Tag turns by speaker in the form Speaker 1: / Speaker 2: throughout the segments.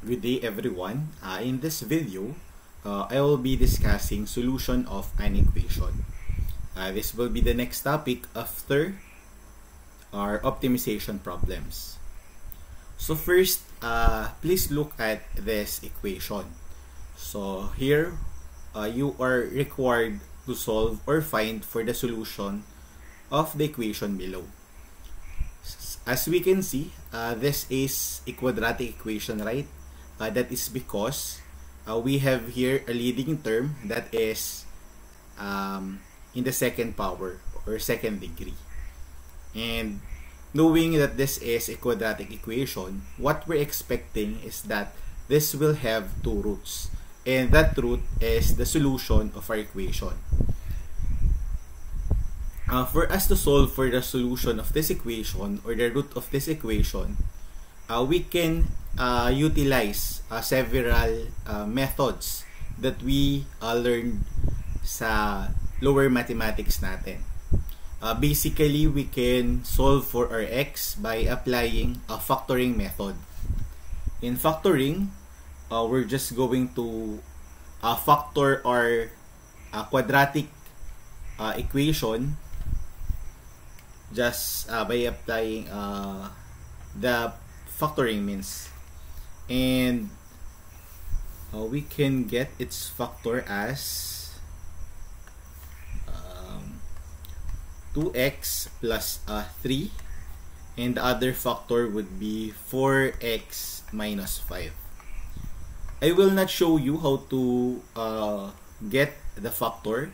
Speaker 1: Good day everyone. In this video, I will be discussing solution of an equation. This will be the next topic after our optimization problems. So first, please look at this equation. So here, you are required to solve or find for the solution of the equation below. As we can see, this is a quadratic equation, right? That is because we have here a leading term that is in the second power or second degree. And knowing that this is a quadratic equation, what we're expecting is that this will have two roots. And that root is the solution of our equation. For us to solve for the solution of this equation or the root of this equation, we can utilize several methods that we learned sa lower mathematics natin. Basically, we can solve for our x by applying a factoring method. In factoring, we're just going to factor our quadratic equation just by applying the factoring means, and we can get its factor as 2x plus 3, and the other factor would be 4x minus 5. I will not show you how to get the factor.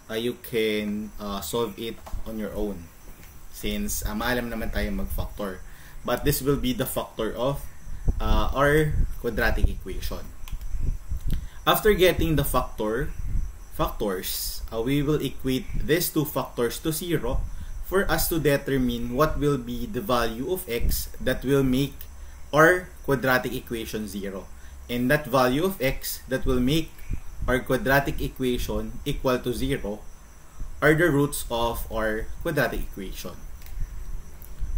Speaker 1: You can solve it on your own since maalam naman tayo mag-factor. But this will be the factor of our quadratic equation. After getting the factors, we will equate these two factors to 0 for us to determine what will be the value of x that will make our quadratic equation 0. And that value of x that will make our quadratic equation equal to 0 are the roots of our quadratic equation.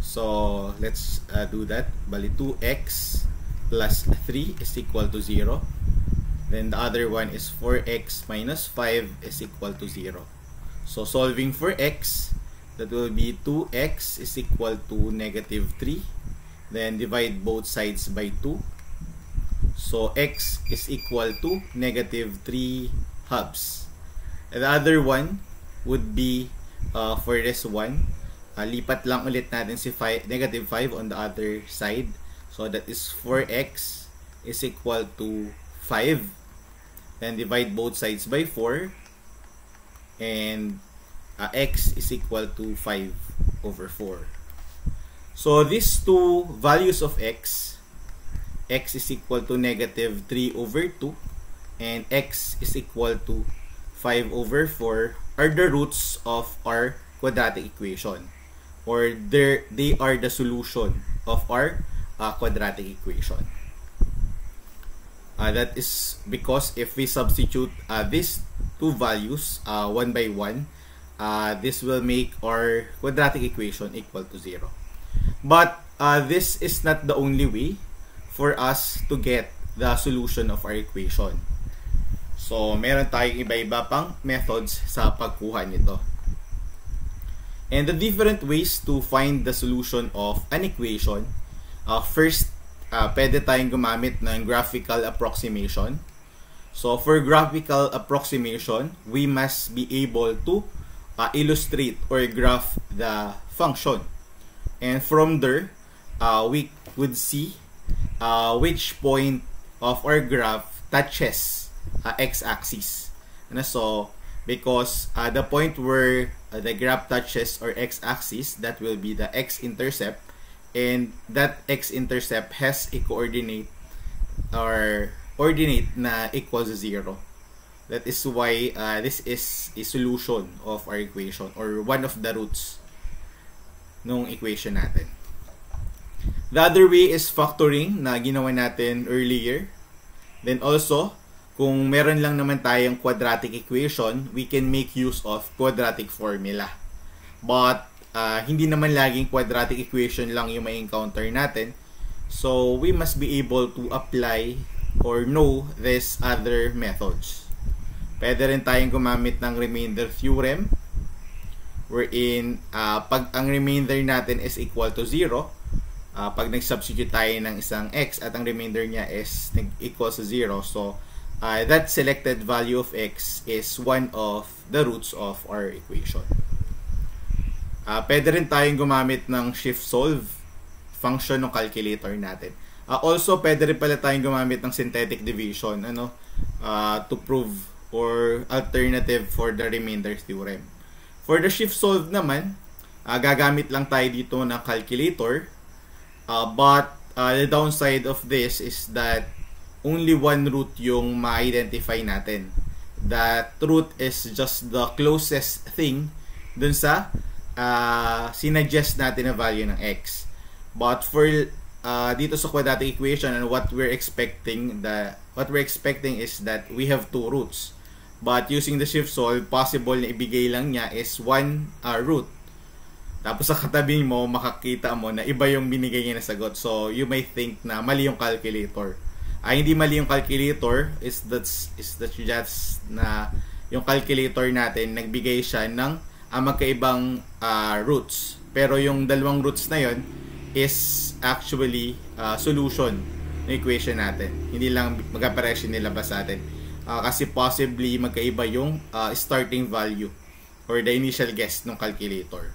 Speaker 1: So let's do that. Bali 2x plus 3 is equal to 0. Then the other one is 4x minus 5 is equal to 0. So solving for x, that will be 2x is equal to negative 3. Then divide both sides by 2. So x is equal to negative 3 halves. And the other one would be for this one, lipat lang ulit natin si negative 5 on the other side. So that is 4x is equal to 5. Then divide both sides by 4. And x is equal to 5 over 4. So these two values of x is equal to negative 3 over 2. And x is equal to 5 over 4 are the roots of our quadratic equation. Or they are the solution of our quadratic equation. That is because if we substitute these two values one by one, this will make our quadratic equation equal to 0. But this is not the only way for us to get the solution of our equation. So meron tayong iba-iba pang methods sa pagkuha nito. And the different ways to find the solution of an equation, first, pwede tayong gumamit ng graphical approximation. So for graphical approximation, we must be able to illustrate or graph the function. And from there, we would see which point of our graph touches x-axis. So because the point where the graph touches our x-axis, that will be the x-intercept, and that x-intercept has a coordinate or ordinate na equals 0. That is why this is a solution of our equation or one of the roots ng equation natin. The other way is factoring na ginawa natin earlier. Then also, kung meron lang naman tayong quadratic equation, we can make use of quadratic formula. But hindi naman laging quadratic equation lang yung may encounter natin. So we must be able to apply or know these other methods. Pwede rin tayong gumamit ng remainder theorem wherein pag ang remainder natin is equal to 0, pag nag-substitute tayo ng isang x at ang remainder niya is equals to 0, so that selected value of x is one of the roots of our equation. Pwede rin tayong gumamit ng shift solve function ng calculator natin. Also, pwede rin pala tayong gumamit ng synthetic division to prove or alternative for the remainder theorem. For the shift solve naman, gagamit lang tayo dito ng calculator. But the downside of this is that only one root yung ma-identify natin. That root is just the closest thing dun sa sinuggest natin na value ng x. But for dito sa quadratic equation, and what we're expecting is that we have two roots. But using the shift solve, possible na ibigay lang niya is one root. Tapos sa katabi mo, makakita mo na iba yung binigay niya na sagot. So you may think na mali yung calculator. Hindi mali yung calculator, is that just na yung calculator natin nagbigay siya ng magkaibang roots. Pero yung dalawang roots na yon is actually solution ng equation natin. Hindi lang magkapareho nilabas sa atin. Kasi possibly magkaiba yung starting value or the initial guess ng calculator.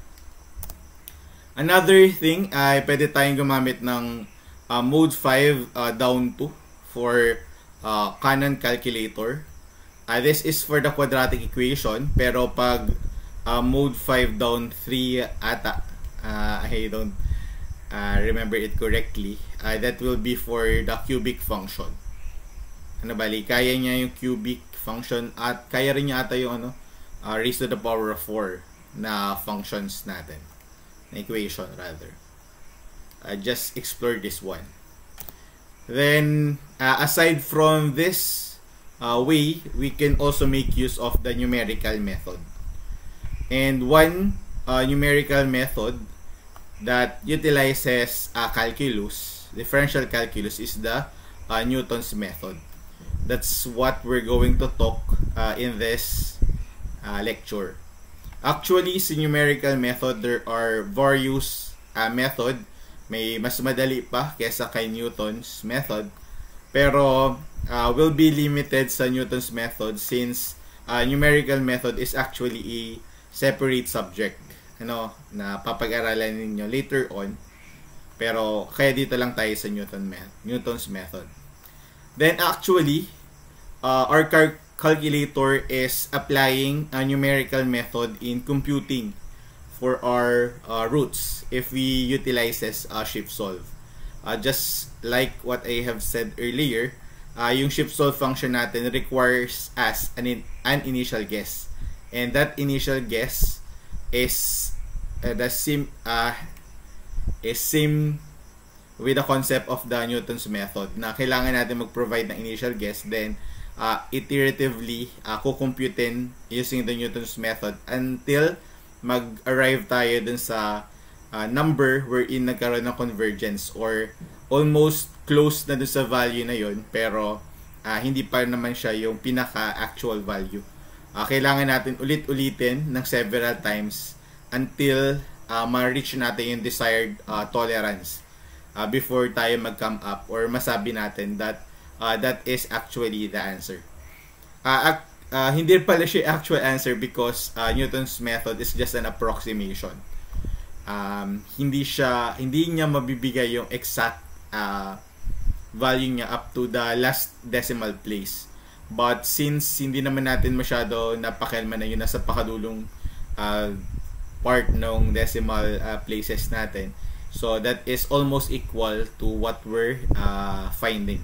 Speaker 1: Another thing ay pwede tayong gumamit ng mode 5 down 2 for Cannon calculator. This is for the quadratic equation, pero pag mode 5 down 3 ata, I don't remember it correctly, that will be for the cubic function. Kaya niya yung cubic function at kaya rin niya ata yung raised to the power of 4 na functions natin, na equation rather. Just explore this one. Then aside from this way, we can also make use of the numerical method. And one numerical method that utilizes differential calculus, is the Newton's method. That's what we're going to talk in this lecture. Actually, sa numerical method, there are various method. May mas madali pa kesa kay Newton's method. Pero will be limited sa Newton's method since numerical method is actually a separate subject na papag-aralan ninyo later on. Pero kaya dito lang tayo sa Newton's method. Then actually, our calculator is applying a numerical method in computing for our roots if we utilize shift solve. Just like what I have said earlier, yung shift solve function natin requires us an initial guess, and that initial guess is same with the concept of the Newton's method, na kailangan natin mag-provide ng initial guess, then iteratively kukumputin using the Newton's method until mag-arrive tayo dun sa number wherein nagkaroon ng convergence or almost close na dun sa value na yon, pero hindi pa naman siya yung pinaka-actual value. Kailangan natin ulit-ulitin ng several times until ma-reach natin yung desired tolerance before tayo mag-come up or masabi natin that that is actually the answer. Hindi pala siya actual answer because Newton's method is just an approximation. Hindi niya mabibigay yung exact value niya up to the last decimal place. But since hindi naman natin masyado napakialaman na yun nasa pakadulong part ng decimal places natin, so that is almost equal to what we're finding.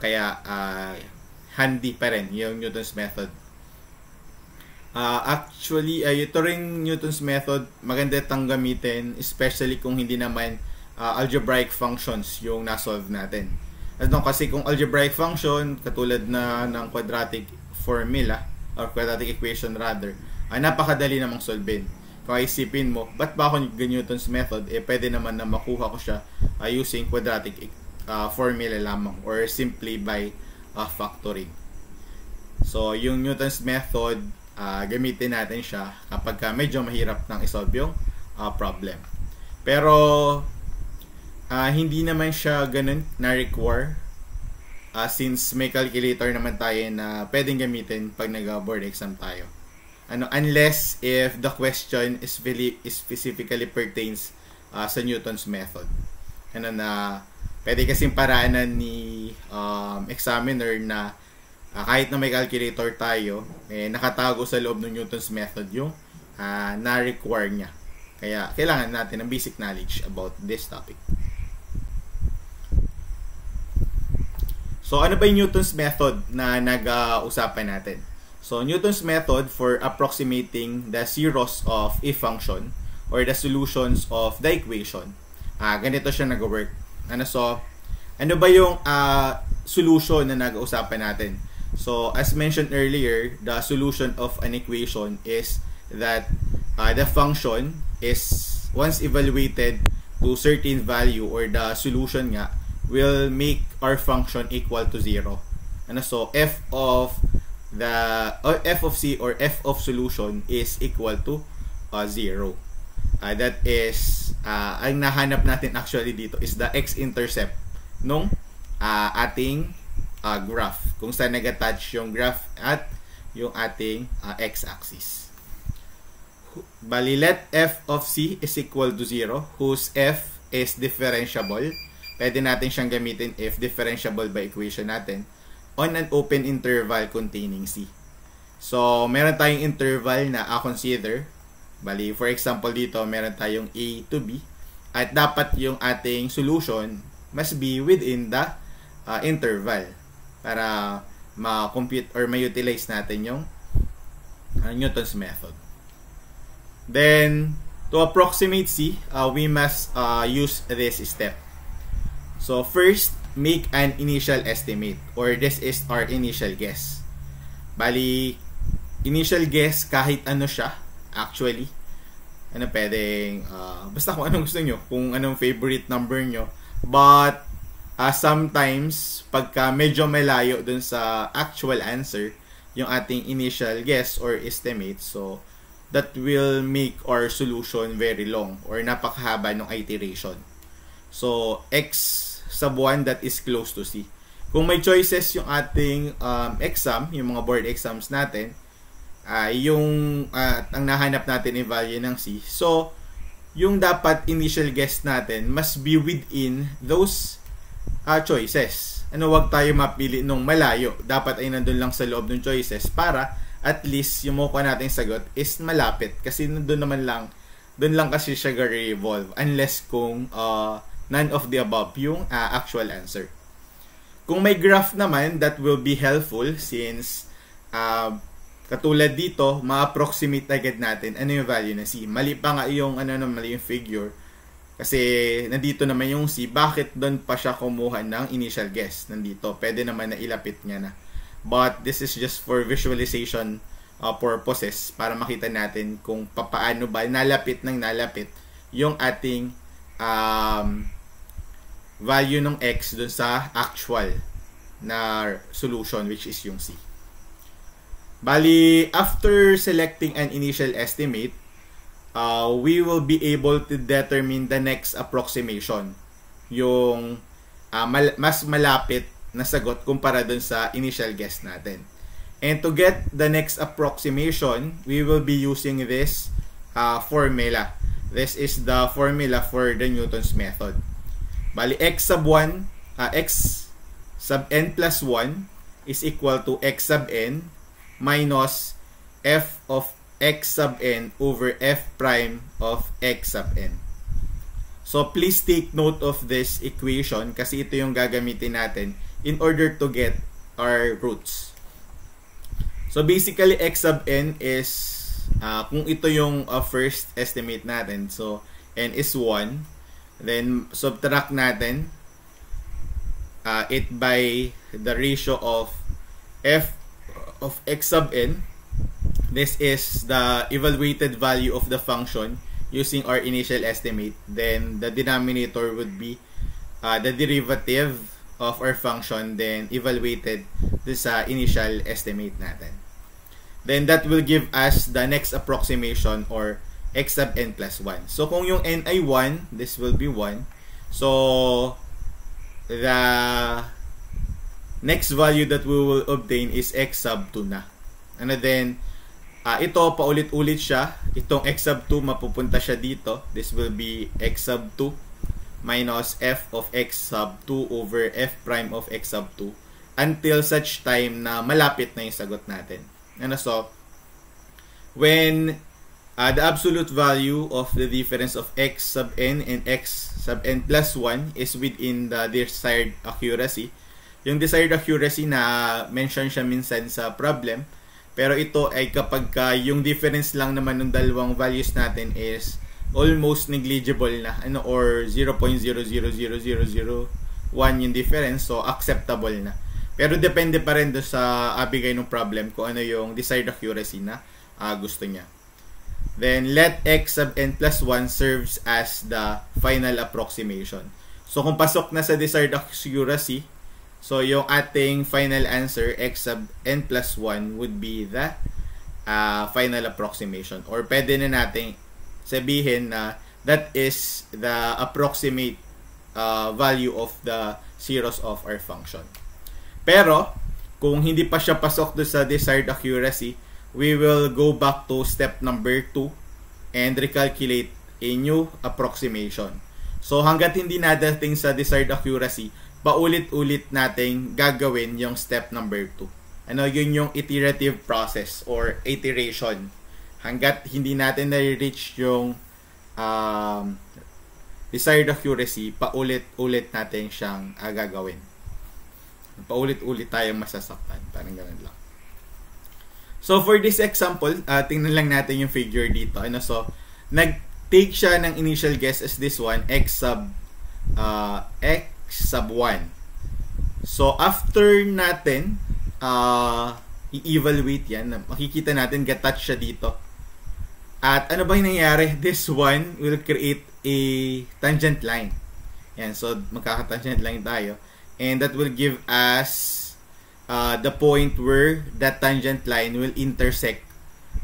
Speaker 1: Kaya handy pa rin yung Newton's method. Actually, ito rin Newton's method, maganda itang gamitin, especially kung hindi naman algebraic functions yung nasolve natin. Kasi kung algebraic function, katulad na ng quadratic formula, or quadratic equation rather, napakadali namang solvein. kung isipin mo, ba't ba ako Newton's method? Pwede naman na makuha ko siya using quadratic formula lamang or simply by factoring. So, yung Newton's method, gamitin natin siya kapag medyo mahirap nang isolve yung problem. Pero, hindi naman siya ganun na-require since may calculator naman tayo na pwedeng gamitin pag nag-board exam tayo. Unless if the question is specifically pertains sa Newton's method. Pwede kasing paraanan ni examiner na kahit na may calculator tayo, nakatago sa loob ng Newton's method yung na-require niya. Kaya kailangan natin ng basic knowledge about this topic. So, ano ba yung Newton's method na nag-uusapan natin? So, Newton's method for approximating the zeros of a function or the solutions of the equation. Ganito siya nag-work. Ano ba yung solution na nag-uusapan natin? So, as mentioned earlier, the solution of an equation is that the function is once evaluated to certain value or the solution nga will make our function equal to 0. So, f of c or f of solution is equal to 0. That is, ang nahanap natin actually dito is the x-intercept nung ating graph. Kung saan nag-attach yung graph at yung ating x-axis. Bali, let f of c is equal to 0 whose f is differentiable. Pwede natin siyang gamitin if differentiable by equation natin on an open interval containing c. So, meron tayong interval na consider. Bali, for example dito, meron tayong a to b. At dapat yung ating solution must be within the interval para ma-compute or ma-utilize natin yung Newton's method. Then, to approximate c, we must use this step. So, first, make an initial estimate or this is our initial guess. Bali, initial guess kahit ano siya, actually. Pwedeng, basta kung anong gusto nyo, kung anong favorite number nyo. But, sometimes, pagka medyo malayo dun sa actual answer, yung ating initial guess or estimate, so, that will make our solution very long or napakahaba ng iteration. So, x sub 1 that is close to c. Kung may choices yung ating exam, yung mga board exams natin, ang nahanap natin yung value ng c. So, yung dapat initial guess natin must be within those choices. Wag tayo mapili nung malayo. Dapat ay nandun lang sa loob ng choices para at least yung makuha nating sagot is malapit. Kasi doon lang kasi siya revolve unless kung none of the above yung actual answer. Kung may graph naman, that will be helpful since katulad dito, ma-approximate agad natin ano yung value ng c. Mali pa nga yung mali yung figure kasi nandito naman yung c. Bakit doon pa siya kumuha ng initial guess? Nandito, pwede naman na ilapit niya na. But this is just for visualization purposes para makita natin kung paano ba nalapit yung ating value ng x dun sa actual na solution which is yung c. Bali, after selecting an initial estimate, we will be able to determine the next approximation. Yung mas malapit na sagot kumpara dun sa initial guess natin. And to get the next approximation, we will be using this formula. This is the formula for the Newton's method. Bali, x sub 1, x sub n plus 1 is equal to x sub n minus f of x sub n over f prime of x sub n. So, please take note of this equation kasi ito yung gagamitin natin in order to get our roots. So, basically, x sub n is, kung ito yung first estimate natin, so, n is 1, then, subtract natin it by the ratio of f of x sub n this is the evaluated value of the function using our initial estimate. Then the denominator would be the derivative of our function, then evaluated this initial estimate natin. Then that will give us the next approximation, or x sub n plus 1. So kung yung n ay 1, this will be 1. So the next value that we will obtain is x sub 2 na. And then ito paulit-ulit siya. Itong x sub 2 mapupunta siya dito. This will be x sub 2 minus f of x sub 2 over f prime of x sub 2 until such time na malapit na yung sagot natin. And so, when the absolute value of the difference of x sub n and x sub n plus 1 is within the desired accuracy, yung desired accuracy na mention siya minsan sa problem, pero ito ay kapag yung difference lang naman ng dalawang values natin is almost negligible na, or 0.0000001 yung difference, so acceptable na. Pero depende pa rin doon sa bigay ng problem kung ano yung desired accuracy na gusto niya. Then let x sub n plus 1 serves as the final approximation. So kung pasok na sa desired accuracy, so yung ating final answer, x sub n plus 1, would be the final approximation. Or pwede na nating sabihin na that is the approximate value of the zeros of our function. Pero kung hindi pa siya pasok do sa desired accuracy, we will go back to step number 2 and recalculate a new approximation. So hanggat hindi nadating sa desired accuracy, paulit-ulit nating gagawin yung step number 2. Yun yung iterative process or iteration. Hanggat hindi natin na-reach yung desired accuracy, paulit-ulit natin siyang gagawin. Paulit-ulit tayong masasaktan. Parang ganun lang. So, for this example, tingnan lang natin yung figure dito. So, nag-take siya ng initial guess as this one, x sub 1. So, after natin i-evaluate yan, makikita natin gatouch siya dito. At ano ba yung nangyayari? This one will create a tangent line. Yan, so magkaka-tangent line tayo. And that will give us the point where that tangent line will intersect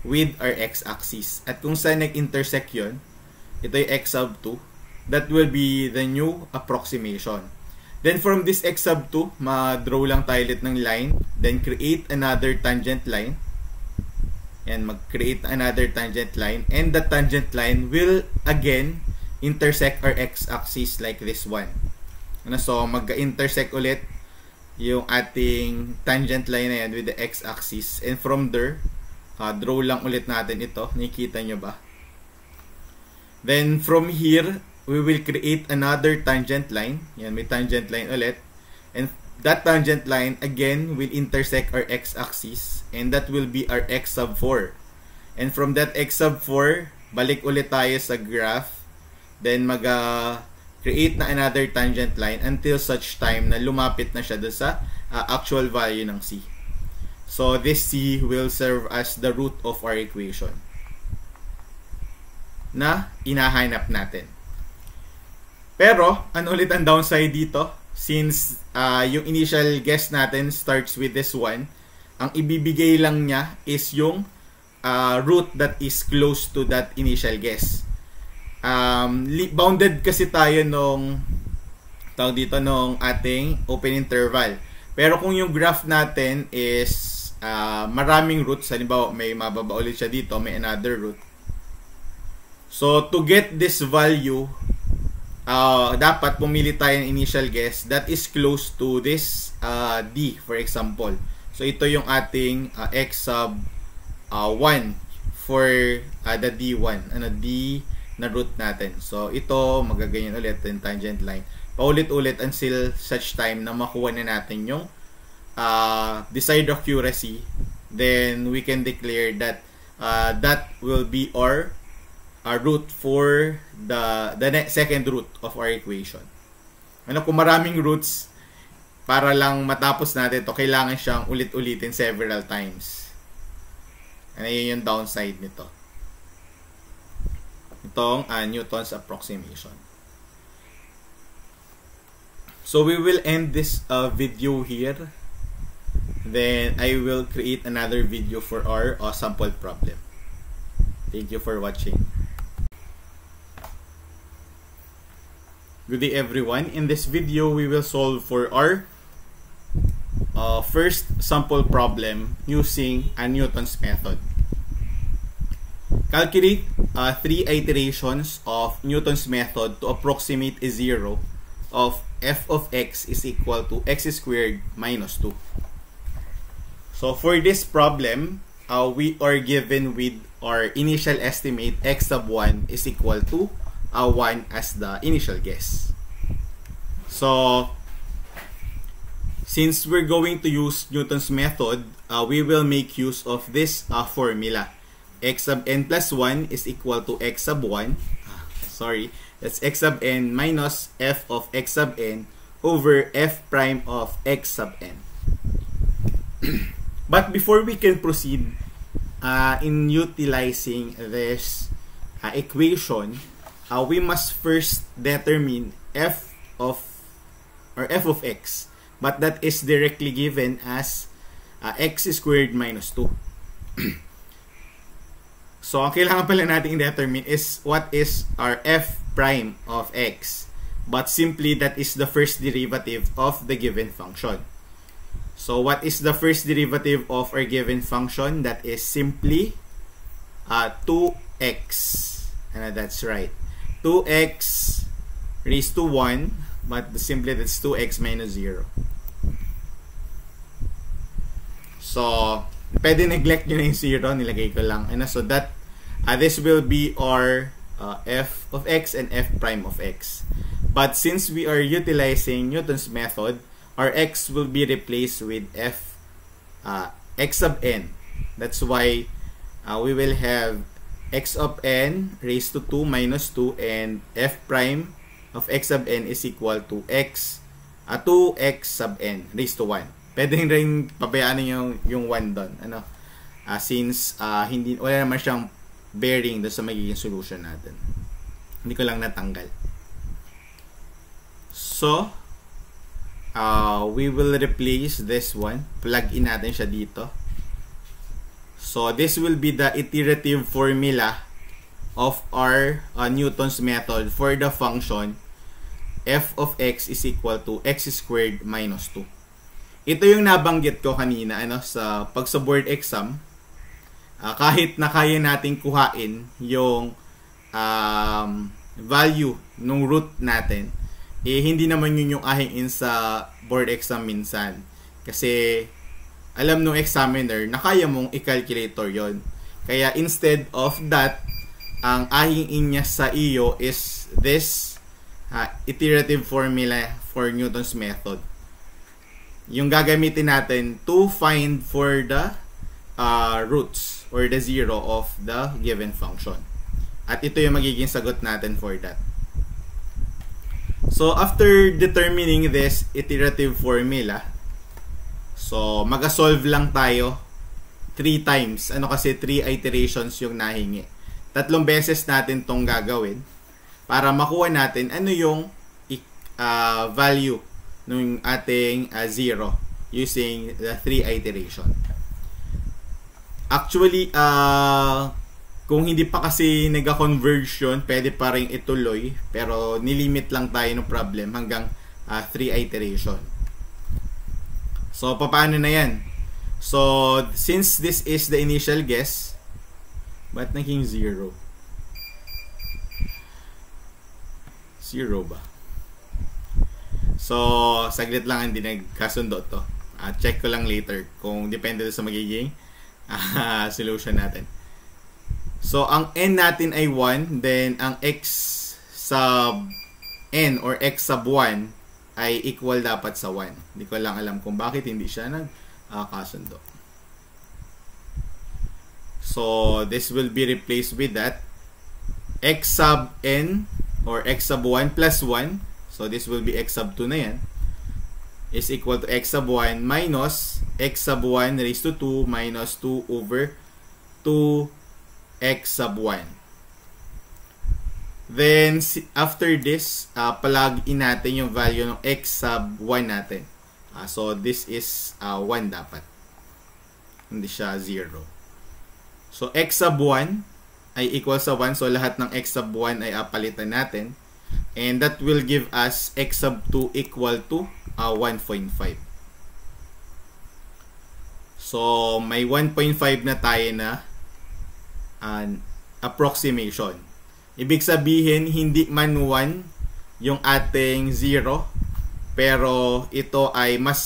Speaker 1: with our x-axis. At kung saan nag-intersect yun, ito yung x sub 2, that will be the new approximation. Then from this x sub 2, ma-draw lang tayo ulit ng line. Then create another tangent line. And mag-create another tangent line. And the tangent line will again intersect our x-axis like this one. So mag-intersect ulit yung ating tangent line na yan with the x-axis. And from there, draw lang ulit natin ito. Nakikita nyo ba? Then from here, we will create another tangent line. Yan, may tangent line ulit. And that tangent line again will intersect our x-axis. And that will be our x sub 4. And from that x sub 4, balik ulit tayo sa graph. Then mag-create na another tangent line until such time na lumapit na siya doon sa actual value ng c. So this c will serve as the root of our equation na inahanap natin. Pero, ano ulit ang downside dito? Since yung initial guess natin starts with this one, ang ibibigay lang niya is yung root that is close to that initial guess. Bounded kasi tayo nung ating open interval. Pero kung yung graph natin is maraming roots, halimbawa may mababa ulit siya dito, may another root. So, to get this value, dapat pumili tayo ng initial guess that is close to this D, for example. So, ito yung ating x sub 1 for the D1. D na root natin. So, ito, magaganyan ulit yung tangent line. Paulit-ulit until such time na makuha na natin yung desired accuracy. Then, we can declare that that will be our root for the second root of our equation. Kung maraming roots, para lang matapos natin ito, kailangan siyang ulit-ulitin several times. And ayun yung downside nito. Itong Newton's approximation. So we will end this video here. Then I will create another video for our sample problem. Thank you for watching. Good day everyone. In this video, we will solve for our first sample problem using a Newton's method. Calculate 3 iterations of Newton's method to approximate a zero of f of x is equal to x squared minus 2. So for this problem, we are given with our initial estimate x sub 1 is equal to 1 as the initial guess. So since we're going to use Newton's method, we will make use of this formula. X sub n plus 1 is equal to x sub 1. That's x sub n minus f of x sub n over f prime of x sub n. But before we can proceed in utilizing this equation, we must first determine f of x, but that is directly given as x squared minus 2. So ang kailangan pala natin i-determine is what is our f prime of x, but simply that is the first derivative of the given function. So what is the first derivative of our given function? That is simply 2x, and that's right, 2x raised to 1, but simply that's 2x minus 0. So pwede neglect nyo na yung 0, nilagay ko lang. So that this will be our f of x and f prime of x. But since we are utilizing Newton's method, our x will be replaced with f x sub n. That's why we will have x of n raised to 2 minus 2, and f prime of x sub n is equal to 2x sub n raised to 1. Pwede rin pabayaan yung 1 doon. Since wala naman siyang bearing doon sa magiging solution natin. Hindi ko lang natanggal. So, we will replace this one. Plug in natin siya dito. So, this will be the iterative formula of our Newton's method for the function f of x is equal to x squared minus 2. Ito yung nabanggit ko kanina sa board exam. Kahit na kaya nating kuhain yung value ng root natin, hindi naman yun yung ahingin sa board exam minsan. Kasi alam nung examiner na kaya mong i-calculator yon. Kaya instead of that, ang ahingin niya sa iyo is this iterative formula for Newton's method. Yung gagamitin natin to find for the roots or the zero of the given function. At ito yung magiging sagot natin for that. So, after determining this iterative formula, so, mag-solve lang tayo 3 times. Kasi 3 iterations yung nahingi. 3 beses natin tong gagawin para makuha natin ano yung value ng ating zero using the 3 iteration. Actually, kung hindi pa kasi nag-conversion, pwede pa rin ituloy, pero nilimit lang tayo ng problem hanggang 3 iteration. So, paano na yan? So, since this is the initial guess, ba't naging 0? 0 ba? So, saglit lang hindi nagkasundo to. Check ko lang later kung depende sa magiging solution natin. So, ang n natin ay 1, then ang x sub n or x sub 1 ay equal dapat sa 1. Hindi ko lang alam kung bakit hindi siya nagkasundo. So, this will be replaced with that. X sub n or x sub 1 plus 1. So, this will be x sub 2 na yan. Is equal to x sub 1 minus x sub 1 raised to 2 minus 2 over 2x sub 1. Then, after this, palagin natin yung value ng x sub 1 natin. So, this is 1 dapat. Hindi siya 0. So, x sub 1 ay equal sa 1. So, lahat ng x sub 1 ay palitan natin. And that will give us x sub 2 equal to 1.5. So, may 1.5 na tayo na approximation. Ibig sabihin, hindi man 1 yung ating 0, pero ito ay mas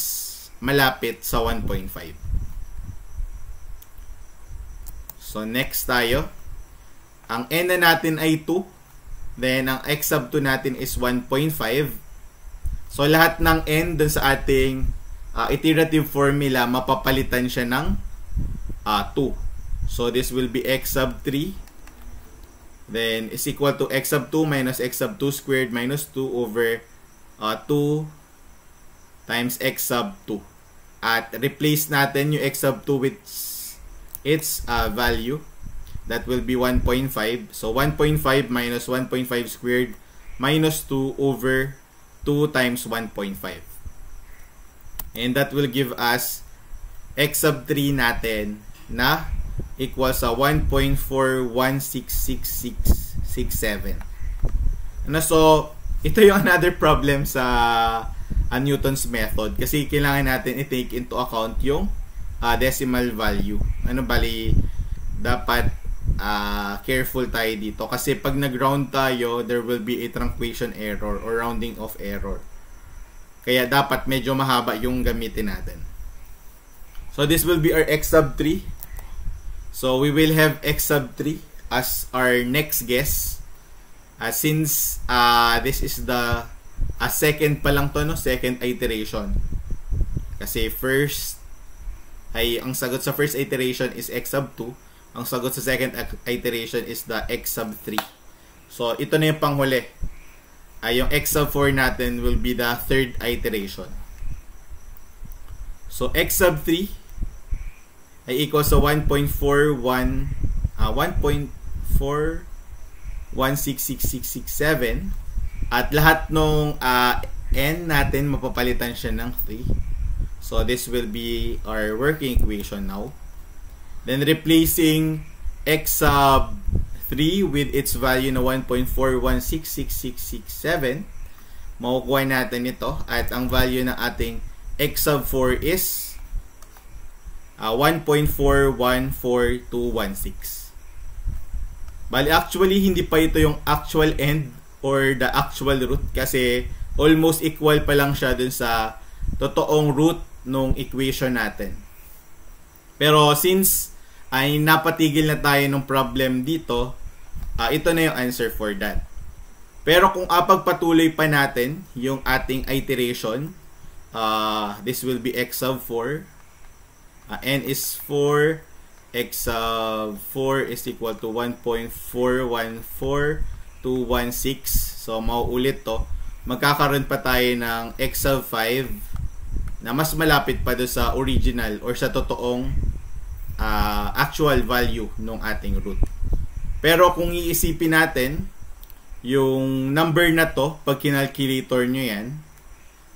Speaker 1: malapit sa 1.5. So, next tayo. Ang n na natin ay 2. Then, ang x sub 2 natin is 1.5. So, lahat ng n dun sa ating iterative formula, mapapalitan siya ng 2. So, this will be x sub 3. Then, is equal to x sub 2 minus x sub 2 squared minus 2 over 2 times x sub 2. At replace natin yung x sub 2 with its value. That will be 1.5. So, 1.5 minus 1.5 squared minus 2 over 2 times 1.5. And that will give us x sub 3 natin na equal sa 1.416667. So, ito yung another problem sa Newton's method kasi kailangan natin i-take into account yung decimal value. Bali, dapat careful tayo dito kasi pag nag-round tayo, there will be a truncation error or rounding off error. Kaya dapat medyo mahaba yung gamitin natin. So, this will be our x sub 3. So, we will have x sub 3 as our next guess. Since this is the second pa lang to, no? Second iteration. Kasi first, ang sagot sa first iteration is x sub 2. Ang sagot sa second iteration is the x sub 3. So, ito na yung panghuli. Yung x sub 4 natin will be the third iteration. So, x sub 3 ay equal sa 1.416667 at lahat nung n natin mapapalitan siya ng 3. So this will be our working equation now. Then replacing x sub 3 with its value na 1.416667, makukuha natin ito at ang value ng ating x sub 4 is 1.414216. Bali, actually, hindi pa ito yung actual end or the actual root kasi almost equal pa lang siya dun sa totoong root nung equation natin. Pero since ay napatigil na tayo ng problem dito, ito na yung answer for that. Pero kung pagpatuloy pa natin yung ating iteration, this will be x sub 4. N is 4, x sub 4 is equal to 1.414216. So, mauulit to. Magkakaroon pa tayo ng x sub 5 na mas malapit pa doon sa original or sa totoong actual value ng ating root. Pero kung iisipin natin, yung number na to, pag kinalculator nyo yan,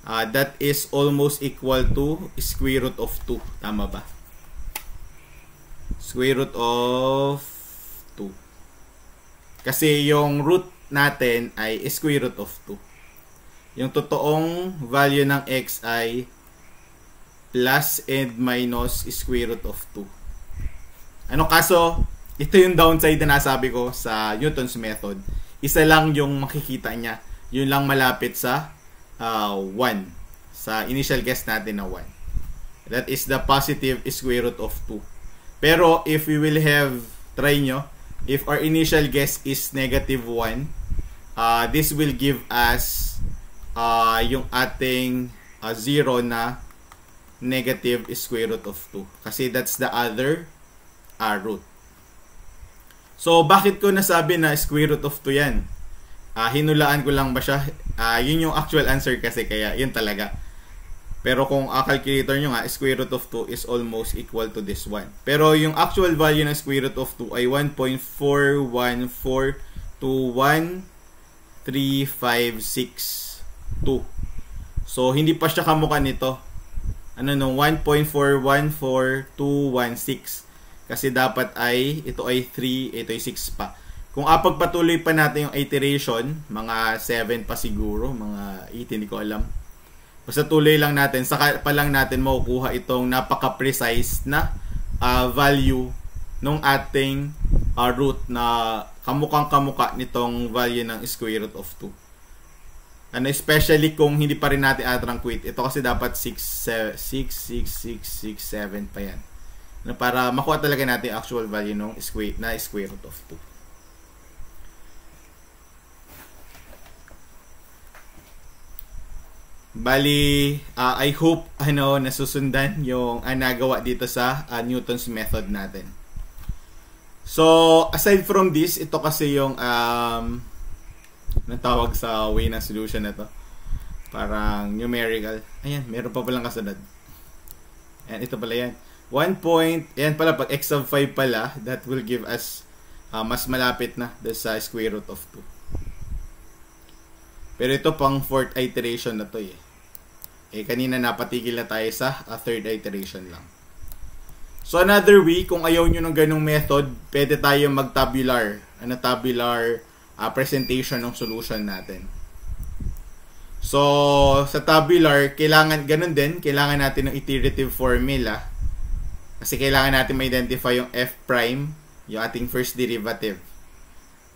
Speaker 1: that is almost equal to square root of 2. Tama ba? Square root of 2. Kasi yung root natin ay square root of 2. Yung totoong value ng x ay plus and minus square root of 2. Kaso, ito yung downside na nasabi ko sa Newton's method. Isa lang yung makikita niya. Yun lang malapit sa 1 sa initial guess natin na 1. That is the positive square root of 2. Pero if we will have, try nyo, if our initial guess is negative 1, this will give us yung ating 0 na negative square root of 2. Kasi that's the other root. So, bakit ko nasabi na square root of 2 yan? Hinulaan ko lang ba siya? Yun yung actual answer kasi, kaya yun talaga. Pero kung calculator nyo nga, square root of 2 is almost equal to this one. Pero yung actual value ng square root of 2 ay 1.41421356. So, hindi pa siya kamukha nito. Ano no, 1.414216. Kasi dapat ay, ito ay 3, ito ay 6 pa. Kung pagpatuloy pa natin yung iteration, mga 7 pa siguro, mga 8, hindi ko alam. Basta tuloy lang natin, saka pa lang natin makukuha itong napaka-precise na value ng ating root na kamukhang-kamukha nitong value ng square root of 2. Especially kung hindi pa rin natin atrangquate. Ito kasi dapat 6, 6, 6, 6, 6, 7 pa yan. Para makuha talaga natin actual value ng square root of 2. Bali, I hope nasusundan yung nagawa dito sa Newton's method natin. So, aside from this, ito kasi yung natawag sa way na solution na to. Parang numerical. Ayan, meron pa palang kasunod. Ayan, ito pala yan. 1 point, ayan pala, pag x of 5 pala, that will give us mas malapit na sa square root of 2. Pero ito pang fourth iteration na to eh. Kanina napatigil na tayo sa third iteration lang. So another way, kung ayaw nyo ng ganong method, pwede tayo mag-tabular. Tabular presentation ng solution natin. So sa tabular, kailangan ganun din, kailangan natin ng iterative formula. Kasi kailangan natin ma-identify yung f prime, yung ating first derivative.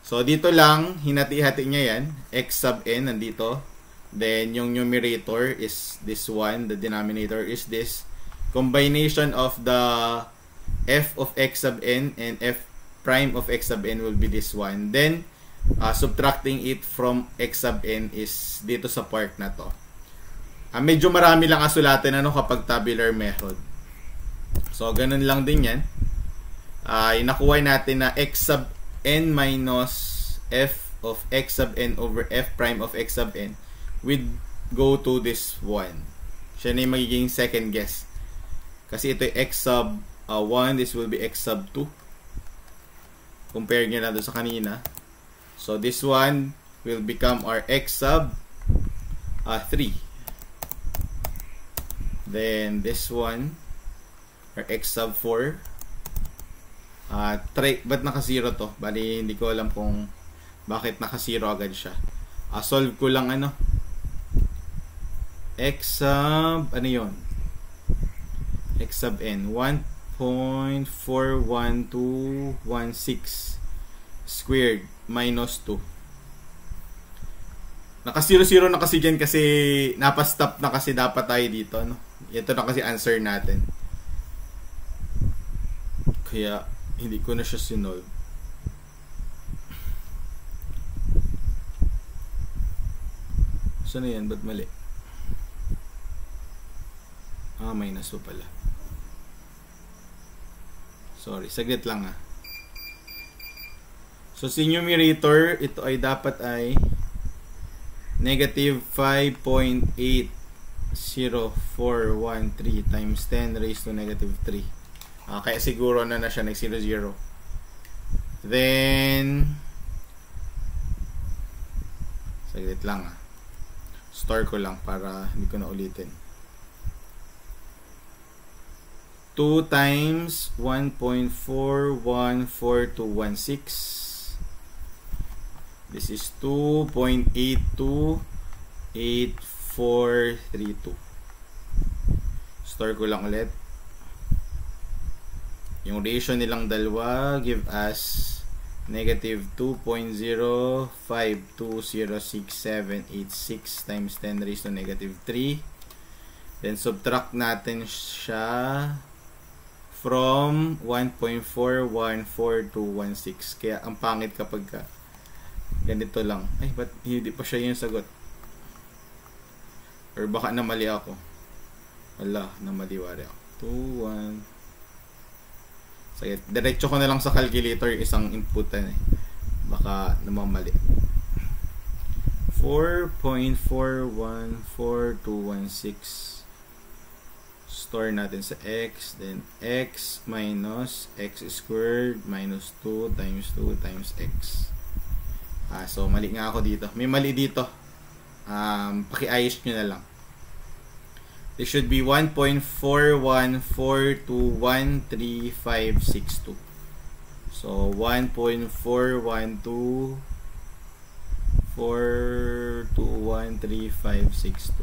Speaker 1: So dito lang, hinati-hati niya yan. X sub n nandito. Then yung numerator is this one. The denominator is this. Combination of the f of x sub n and f prime of x sub n will be this one. Then subtracting it from x sub n is dito sa part na to. Medyo marami lang asulatin kapag tabular method. So ganun lang din yan. Nakuha natin na x sub n minus f of x sub n over f prime of x sub n would go to this one. Siya na yung magiging second guess. Kasi ito yung x sub 1, this will be x sub 2. Compare nyo na doon sa kanina. So this one will become our x sub 3. Then this one, our x sub 4. Ba't naka-0 to? Bali, hindi ko alam kung bakit naka-0 agad siya. Solve ko lang x sub, yun? X sub n, 1.41216 squared minus 2. Naka-0-0 na kasi dyan kasi napastop na kasi dapat tayo dito. Ito na kasi answer natin. Kaya, hindi ko na siya sinolve. Saan na yan? Ba't mali? Minus 2 pala. Sorry, saglit lang So, si numerator, ito ay dapat ay negative 5.80413 times 10 raised to negative 3. Kaya siguro na siya nag-0-0. Then, saglit lang store ko lang para hindi ko na ulitin. 2 times 1.414216. This is 2.828432. Store ko lang ulit. Yung ratio nilang dalawa give us negative 2.052068786 times 10 raised to negative 3. Then subtract natin siya from 1.414216. Kaya ang pangit kapag ganito lang. Ay, ba't hindi pa siya yung sagot? Or baka namali ako. Wala, namaliwari ako. 2, 1. Sige, diretso ko na lang sa calculator isang inputan Baka namamali. 4.414216 store natin sa x, then x minus x squared minus 2 times 2 times x. So mali nga ako dito. May mali dito. Pakiayos nyo na lang. This should be 1.4142135562. So 1.4142135562.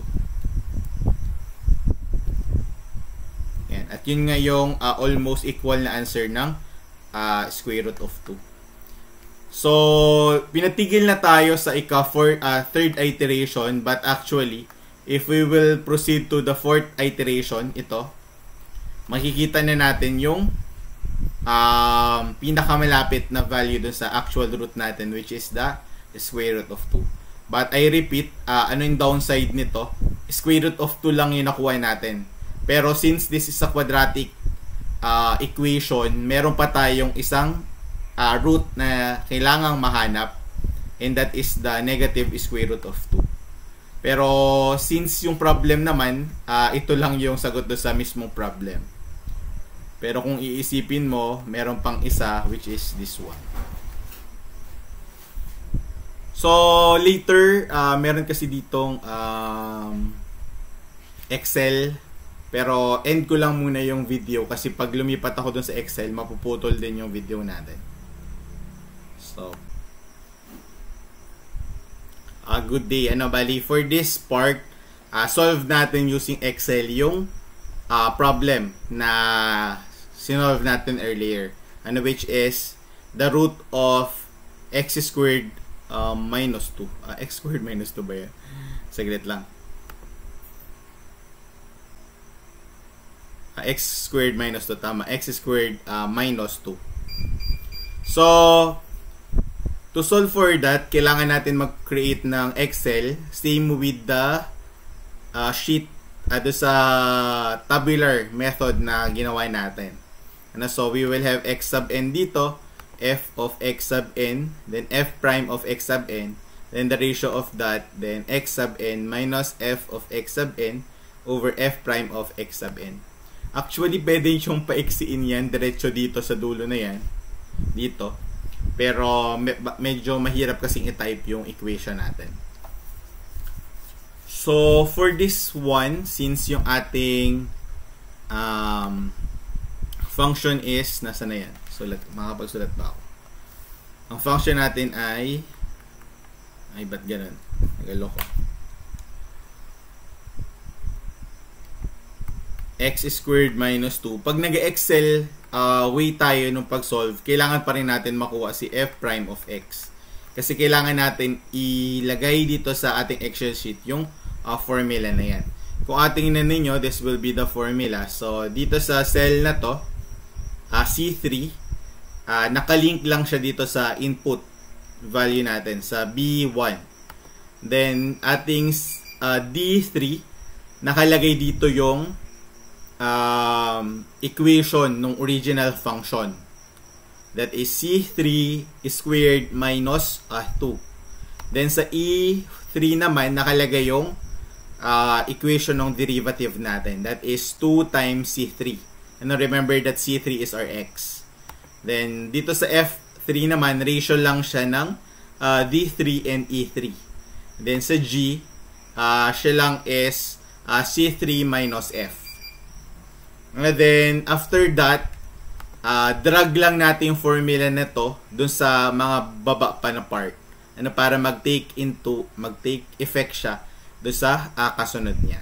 Speaker 1: Yan. At yun nga yung almost equal na answer ng square root of 2. So, pinatigil na tayo sa third iteration, but actually, if we will proceed to the fourth iteration, ito, makikita na natin yung pinakamalapit na value dun sa actual root natin, which is the square root of 2. But I repeat, ano yung downside nito? Square root of 2 lang yung nakuha natin. Pero since this is a quadratic equation, meron pa tayong isang root na kailangang mahanap, and that is the negative square root of 2. Pero since yung problem naman, ito lang yung sagot do sa mismong problem. Pero kung iisipin mo, meron pang isa, which is this one. So later, meron kasi ditong Excel. Pero end ko lang muna yung video kasi pag lumipat ako dun sa Excel, mapuputol din yung video natin. So, good day. Bali, for this part, solve natin using Excel yung problem na sinolve natin earlier. Which is the root of x squared minus 2. X squared minus 2 ba yan? Saglit lang. X squared minus 2. Tama. X squared minus 2. So, to solve for that, kailangan natin mag-create ng Excel, same with the sheet do sa tabular method na ginawa natin. So, we will have x sub n dito, f of x sub n, then f prime of x sub n, then the ratio of that, then x sub n minus f of x sub n over f prime of x sub n. Actually, pwede yung paiksiin yan, diretso dito sa dulo na yan, dito. Pero medyo mahirap kasing i-type yung equation natin. So, for this one, since yung ating function is, nasa na yan? Makapagsulat ba ako? Ang function natin ay ba't ganun? Nagaloko. X squared minus 2. Pag nag-excel way tayo nung pag-solve, kailangan pa rin natin makuha si f prime of x. Kasi kailangan natin ilagay dito sa ating Excel sheet yung formula na yan. Kung ating ninyo, this will be the formula. So, dito sa cell na to, C3, nakalink lang siya dito sa input value natin, sa B1. Then, ating D3, nakalagay dito yung equation ng original function, that is C3 squared minus 2. Then sa E3 naman nakalagay yung equation ng derivative natin, that is 2 times C3. And remember that C3 is our x. Then dito sa F3 naman, ratio lang siya ng D3 and E3. Then sa G, siya lang is C3 minus F. And then, after that, drag lang natin yung formula na to dun sa mga baba pa na part. Para mag-take effect siya dun sa kasunod niya.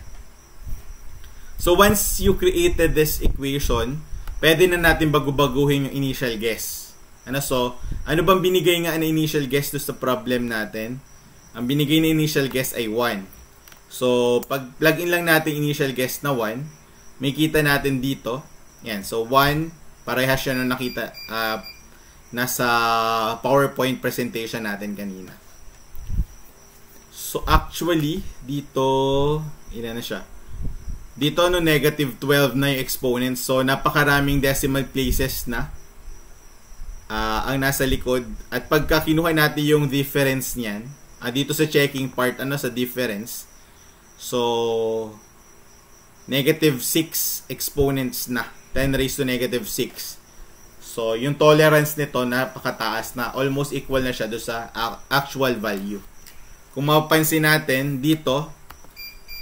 Speaker 1: So, once you created this equation, pwede na natin bago-baguhin yung initial guess. So, ano bang binigay nga na initial guess dun sa problem natin? Ang binigay na initial guess ay 1. So, pag plug in lang natin initial guess na 1, may kita natin dito. Yan. So, 1, parehas siya na nakita nasa PowerPoint presentation natin kanina. So, actually, dito, ilan na siya? Dito, negative 12 na yung exponent. So, napakaraming decimal places na ang nasa likod. At pagka kinuha natin yung difference niyan, dito sa checking part, sa difference. So, negative 6 exponents na. 10 raised to negative 6. So, yung tolerance nito napakataas na. Almost equal na siya do sa actual value. Kung mapapansin natin dito,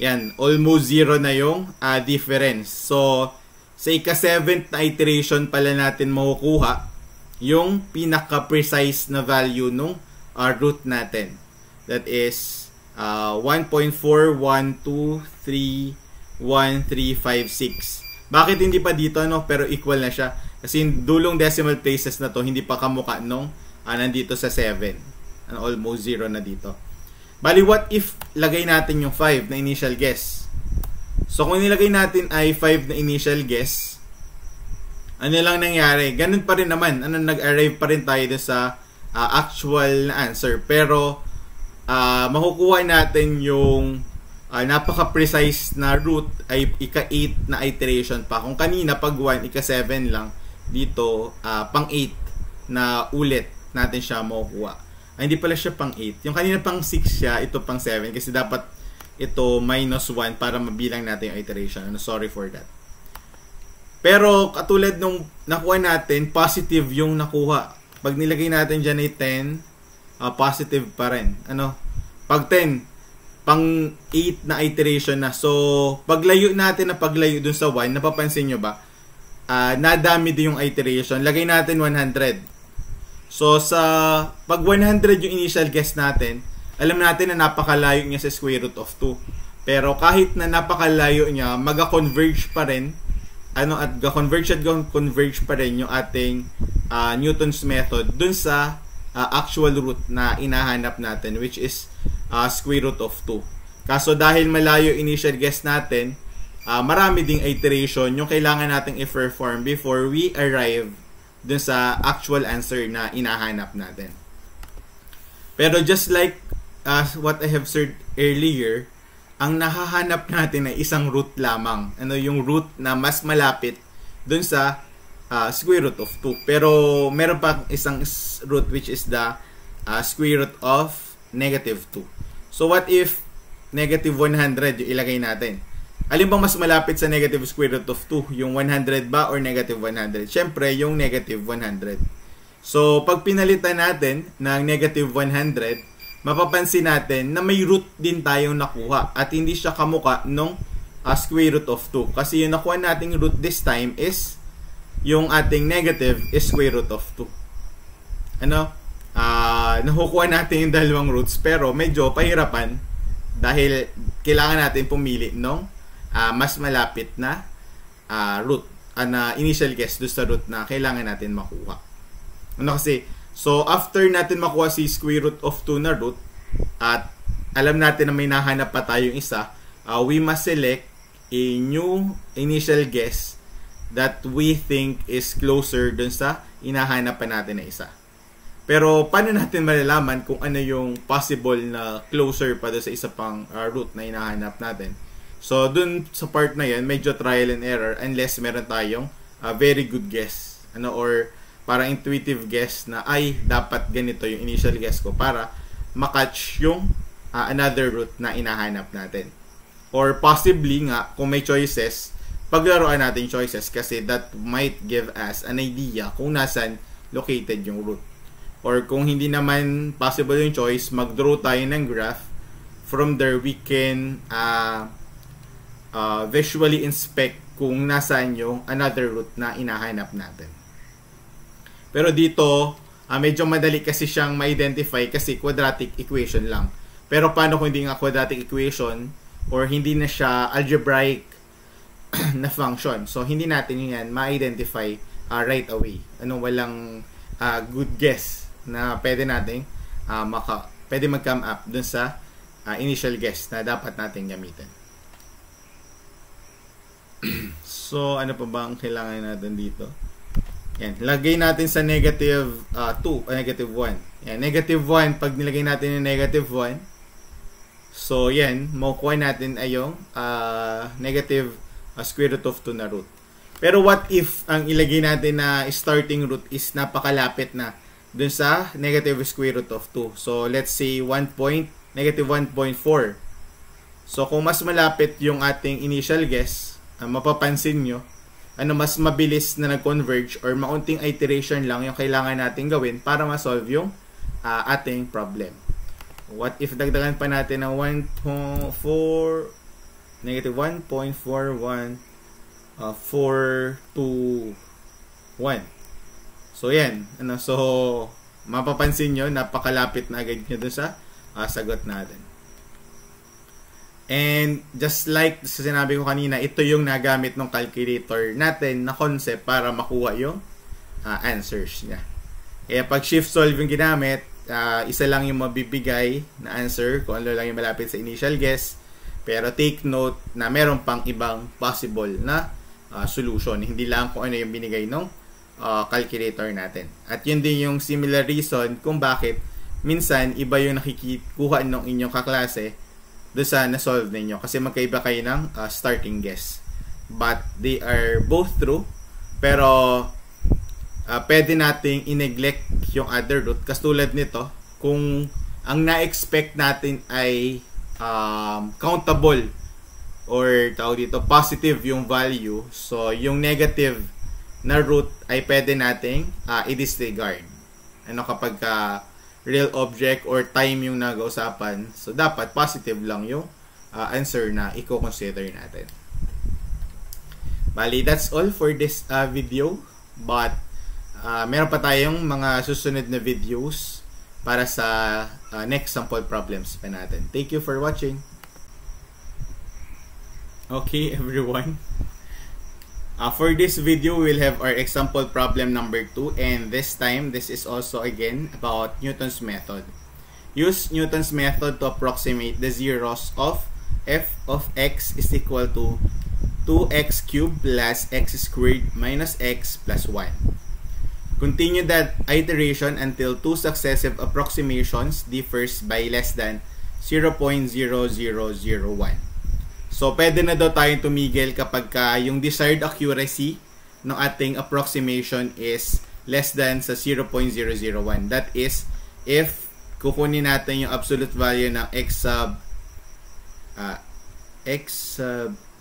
Speaker 1: yan, almost 0 na yung difference. So, sa ika-7th na iteration pala natin makukuha yung pinaka-precise na value nung root natin. That is 1.41231356. Bakit hindi pa dito, no? Pero equal na siya. Kasi yung dulong decimal places na to hindi pa kamukha nung nandito sa 7. Almost 0 na dito. Bali, what if lagay natin yung 5 na initial guess? So, kung nilagay natin ay 5 na initial guess, ano lang nangyari? Ganun pa rin naman. Nag-arrive pa rin tayo sa actual na answer. Pero, makukuha natin yung napaka-precise na root ay ika-8 na iteration pa. Kung kanina pag 1, ika-7 lang, dito pang 8 na ulit natin siya makukuha. Hindi pala siya pang 8. Yung kanina pang 6 siya, ito pang 7 kasi dapat ito minus 1 para mabilang natin yung iteration. Sorry for that. Pero katulad nung nakuha natin, positive yung nakuha. Pag nilagay natin dyan ay 10, positive pa rin. Pag 10, pang 8 na iteration na. So, paglayo natin na paglayo dun sa 1, napapansin nyo ba? Nadami din yung iteration. Lagay natin 100. So, pag 100 yung initial guess natin, alam natin na napakalayo niya sa square root of 2. Pero kahit na napakalayo niya, mag-converge pa rin, at converge pa rin yung ating Newton's method dun sa actual root na inahanap natin, which is square root of 2. Kaso dahil malayo initial guess natin, marami ding iteration yung kailangan nating i-perform before we arrive dun sa actual answer na inahanap natin. Pero just like what I have said earlier, ang nahahanap natin ay isang root lamang. Yung root na mas malapit dun sa square root of 2. Pero meron pa isang root which is the square root of negative 2. So what if negative 100 yung ilagay natin? Alin bang mas malapit sa negative square root of 2? Yung 100 ba or negative 100? Siyempre, yung negative 100. So, pag pinalitan natin ng negative 100, mapapansin natin na may root din tayong nakuha at hindi siya kamuka nung square root of 2. Kasi yung nakuha nating root this time is yung ating negative is square root of 2. Nakukuha natin yung dalawang roots pero medyo pahirapan dahil kailangan natin pumili nung mas malapit na root, na initial guess doon sa root na kailangan natin makuha. Kasi, so after natin makuha si square root of 2 na root, at alam natin na may nahanap pa tayong isa, we must select a new initial guess that we think is closer doon sa inahanap pa natin na isa. Pero paano natin malalaman kung ano yung possible na closer pa doon sa isa pang root na inahanap natin? So, dun sa part na yan, medyo trial and error unless meron tayong very good guess. Or parang intuitive guess na ay, dapat ganito yung initial guess ko para makatch yung another root na inahanap natin. Or possibly nga, kung may choices, paglaruan natin choices kasi that might give us an idea kung nasan located yung root. Or kung hindi naman possible yung choice, mag-draw tayo ng graph. From there, we can visually inspect kung nasaan yung another root na inahanap natin. Pero dito, medyo madali kasi siyang ma-identify kasi quadratic equation lang. Pero paano kung hindi nga quadratic equation or hindi na siya algebraic na function? So, hindi natin yan ma-identify right away. Walang good guess na pwede natin pwede mag-come up dun sa initial guess na dapat natin gamitin. So, ano pa ba ang kailangan natin dito? Yan, lagay natin sa negative 2 o negative 1. Yan, negative 1, pag nilagay natin yung negative 1, so yan, makukuha natin ay yung negative square root of 2 na root. Pero what if ang ilagay natin na starting root is napakalapit na dun sa negative square root of 2? So, let's say negative 1.4. So kung mas malapit yung ating initial guess, mapapansin nyo, mas mabilis na nag-converge or maunting iteration lang yung kailangan natin gawin para ma-solve yung ating problem. What if dagdagan pa natin ng negative 1.41 421. So yan, so mapapansin nyo, napakalapit na agad nyo dun sa sagot natin. And just like sa sinabi ko kanina, ito yung nagamit ng calculator natin na concept para makuha yung answers niya. Kaya pag shift solve yung ginamit, isa lang yung mabibigay na answer kung ano lang yung malapit sa initial guess. Pero take note na meron pang ibang possible na solution. Hindi lang kung ano yung binigay ng calculator natin. At yun din yung similar reason kung bakit minsan iba yung nakikuha ng inyong kaklase doon sa na-solve ninyo. Kasi magkaiba kayo ng starting guess. But they are both true. Pero pwede nating i-neglect yung other root. Kasi tulad nito, kung ang na-expect natin ay countable or tawag dito, positive yung value. So, yung negative na root ay pwede nating i-disregard. Kapag real object or time yung nag-uusapan. So, dapat positive lang yung answer na i-consider natin. Bali, that's all for this video. But, meron pa tayong mga susunod na videos para sa next sample problems pa natin. Thank you for watching. Okay, everyone. For this video, we'll have our example problem number 2, and this time, this is also again about Newton's method. Use Newton's method to approximate the zeros of f of x is equal to 2x cubed plus x squared minus x plus 1. Continue that iteration until two successive approximations differs by less than 0.0001. So, pwede na daw tayong tumigil kapag yung desired accuracy ng ating approximation is less than sa 0.001. That is, if kukunin natin yung absolute value ng x sub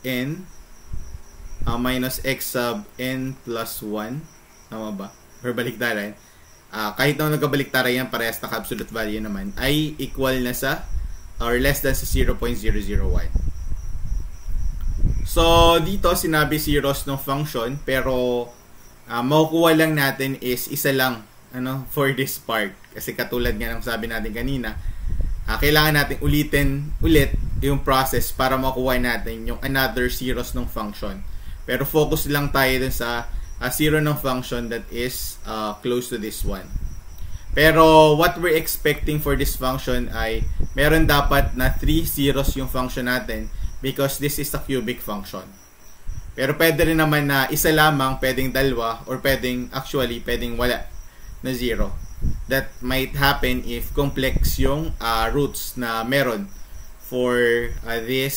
Speaker 1: n minus x sub n plus 1. Tama ba? Or baliktaran. Kahit na nagkabaliktaran yan, parehas na absolute value naman, ay equal na sa or less than sa 0.001. So, dito sinabi zeros ng function, pero makukuha lang natin is isa lang for this part. Kasi katulad nga ng sabi natin kanina, kailangan natin ulitin ulit yung process para makuha natin yung another zeros ng function. Pero focus lang tayo dun sa zero ng function that is close to this one. Pero what we're expecting for this function ay meron dapat na 3 zeros yung function natin, because this is a cubic function. Pero pwede rin naman na isa lamang, pwedeng dalawa, or pwedeng wala na zero. That might happen if complex yung roots na meron for this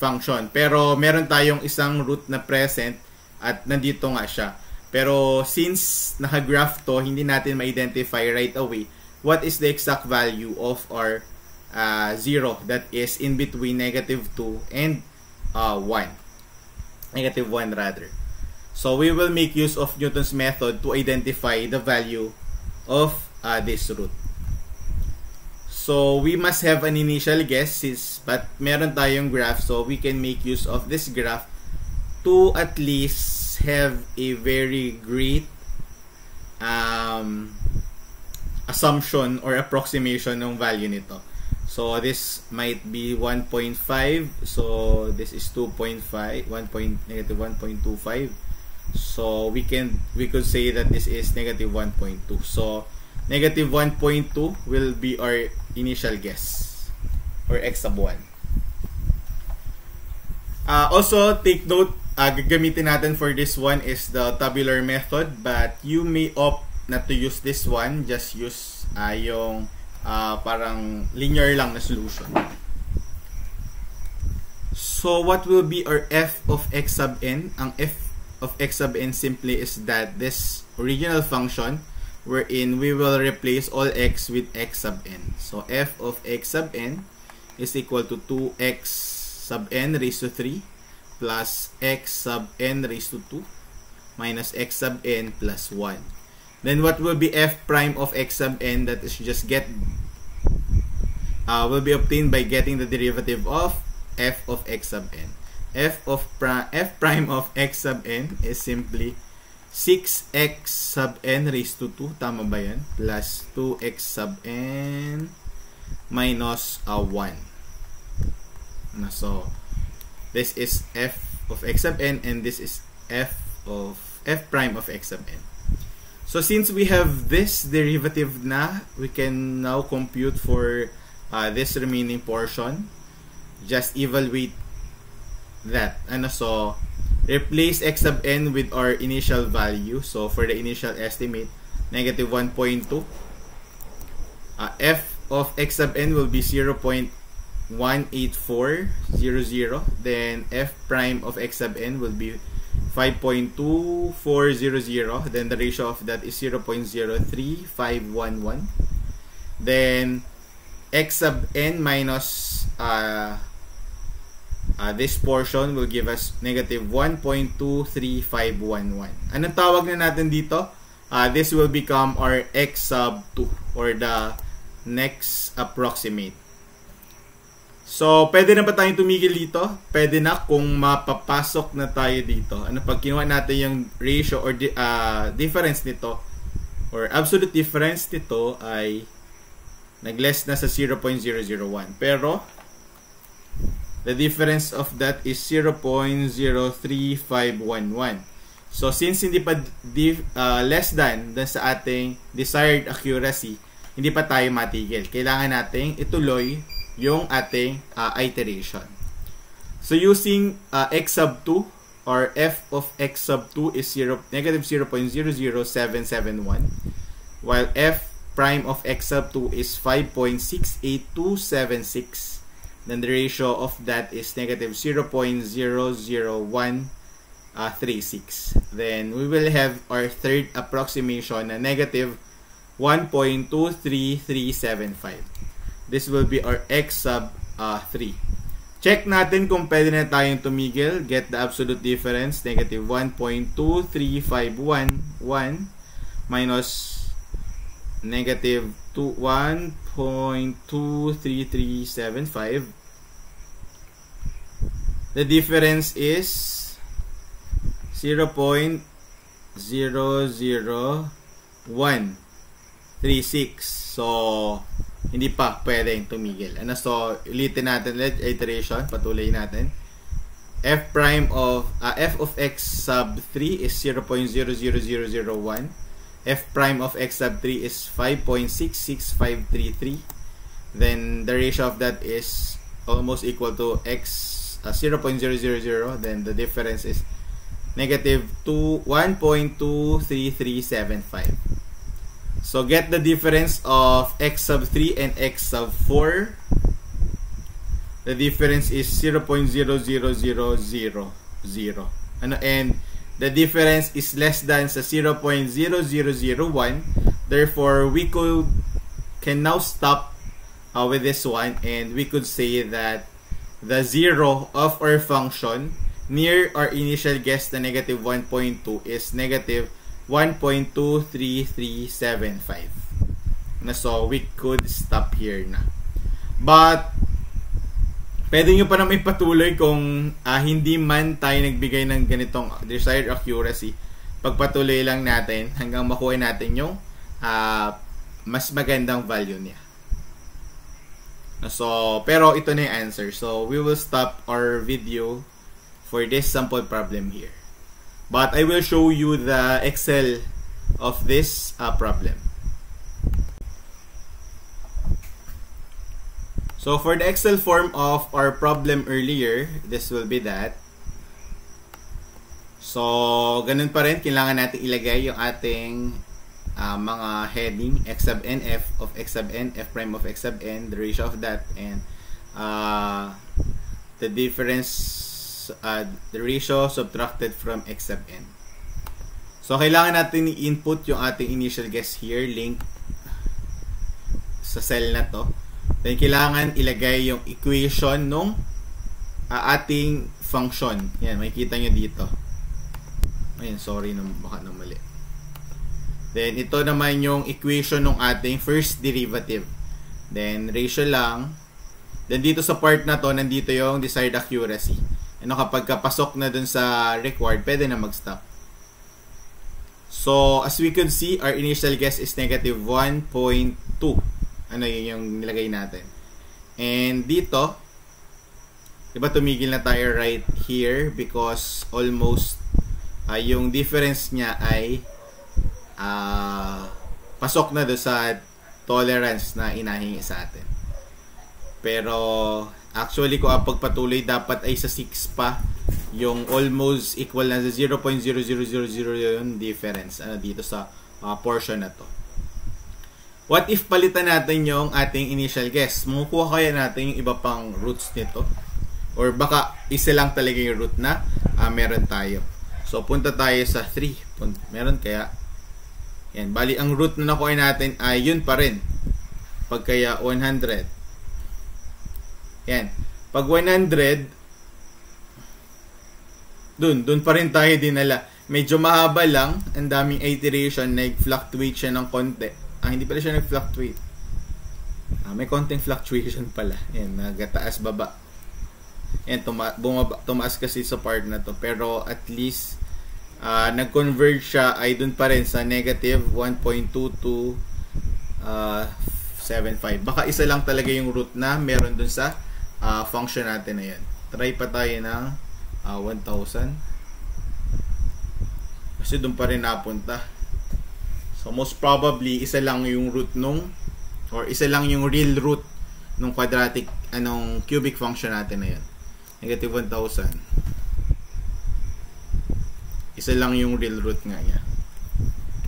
Speaker 1: function. Pero meron tayong isang root na present at nandito nga siya. Pero since naka-graph to, hindi natin ma-identify right away what is the exact value of our 0 that is in between negative 2 and 1. Negative 1 rather. So we will make use of Newton's method to identify the value of this root. So we must have an initial guess, but meron tayong graph, so we can make use of this graph to at least have a very great assumption or approximation ng value nito. So this might be 1.5. So this is 2.5, negative 1.25. So we could say that this is negative 1.2. So negative 1.2 will be our initial guess, or x sub 1. Also take note, gagamitin natin for this one is the tabular method, but you may opt not to use this one. Just use yung parang linear lang na solution. So what will be our f of x sub n? Ang f of x sub n simply is that this original function wherein we will replace all x with x sub n. So f of x sub n is equal to 2x sub n raised to 3 plus x sub n raised to 2 minus x sub n plus 1. Then what will be f prime of x sub n? That is just will be obtained by getting the derivative of f of x sub n. F prime of x sub n is simply 6x sub n raised to 2, tama ba yan? Plus 2x sub n minus 1. So, this is f of x sub n and this is f prime of x sub n. So, since we have this derivative na, we can now compute for this remaining portion. Just evaluate that. So, replace x sub n with our initial value. So, for the initial estimate, negative 1.2. F of x sub n will be 0.18400. Then, f prime of x sub n will be 5.2400. Then, the ratio of that is 0.03511. Then, x sub n minus this portion will give us negative 1.23511. Anong tawag na natin dito? This will become our x sub 2 or the next approximate. So, pwede na ba tayong tumigil dito? Pwede na kung mapapasok na tayo dito. Pag kinuha natin yung ratio or difference nito or absolute difference nito ay nag-less na sa 0.001. Pero, the difference of that is 0.03511. So, since hindi pa less than sa ating desired accuracy, hindi pa tayo matigil. Kailangan nating ituloy yung ating iteration. So, using x sub 2 or f of x sub 2 is negative 0.00771, while f prime of x sub 2 is 5.68276. Then the ratio of that is negative 0.00136. Then we will have our third approximation na negative 1.23375. This will be our x sub 3. Check natin kung pwede na tayong tumigil. Get the absolute difference. Negative 1.23511 minus negative 1.23375. The difference is 0.00136. So, hindi pa pwedeng tumigil. So, ulitin natin ulit iteration, patuloy natin. F prime of f of x sub 3 is 0.00001. F prime of x sub 3 is 5.66533. Then the ratio of that is almost equal to x 0.000. Then the difference is negative 1.23375. So get the difference of x sub 3 and x sub 4. The difference is 0.00000. And the difference is less than sa 0.0001. Therefore, we can now stop with this one, and we could say that the zero of our function near our initial guess na negative 1.2 is negative 1.23375. So, we could stop here na. But, pwede nyo pa naman ipatuloy kung hindi man tayo nagbigay ng ganitong desired accuracy. Pagpatuloy lang natin hanggang makuha natin yung mas magandang value niya. So, pero ito na yung answer. So, we will stop our video for this sample problem here. But I will show you the Excel of this problem. So, for the Excel form of our problem earlier, this will be that. So, ganun pa rin, kailangan natin ilagay yung ating mga heading, x sub n, f of x sub n, f prime of x sub n, the ratio of that, and the difference, the ratio subtracted from x sub n. So, kailangan natin i-input yung ating initial guess here, link sa cell na to. Then, kailangan ilagay yung equation nung ating function. Yan, makikita nyo dito. Ayun, sorry, baka na mali. Then, ito naman yung equation ng ating first derivative. Then, ratio lang. Then, dito sa part na to, nandito yung desired accuracy. Ano, kapag kapasok na dun sa required, pwede na mag-stop. So, as we could see, our initial guess is negative 1.2. Ano yun yung nilagay natin. And dito, diba tumigil na tayo right here because almost yung difference niya ay pasok na do sa tolerance na inahingi sa atin. Pero actually kung ang pagpatuloy dapat ay sa 6 pa, yung almost equal na sa 0.0000 yung difference dito sa portion na to. What if palitan natin yung ating initial guess? Makukuha kaya natin yung iba pang roots nito? Or baka isa lang talaga yung root na meron tayo. So punta tayo sa 3. Meron kaya? Yan. Bali, ang root na nakuha natin ay yun pa rin. Pag kaya 100. Yan. Pag 100, dun pa rin tayo dinala. Medyo mahaba lang. Ang daming iteration. Nag-fluctuate siya ng konti. Hindi pala siya nag-fluctuate. May konting fluctuation pala. Yan. Nagataas baba. Yan. Tumaas kasi sa part na to. Pero at least nag-converge siya ay dun pa rin sa negative 1.2275. Baka isa lang talaga yung root na meron dun sa function natin na yan. Try pa tayo ng 1,000. Kasi dun pa rin napunta. So most probably isa lang yung root nung or isa lang yung real root nung quadratic cubic function natin na yan. Negative 1,000. Isa lang yung real root nga niya.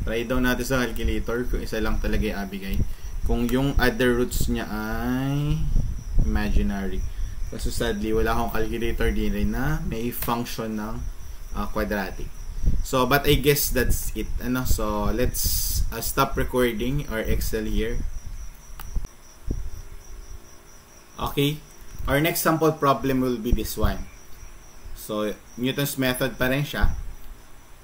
Speaker 1: Try daw natin sa calculator kung isa lang talaga yung abigay. Kung yung other roots niya ay imaginary. Kasi sadly, wala akong calculator din rin na may function ng quadratic. So, but I guess that's it. So, let's stop recording our Excel here. Okay. Our next sample problem will be this one. So, Newton's method pa rin siya.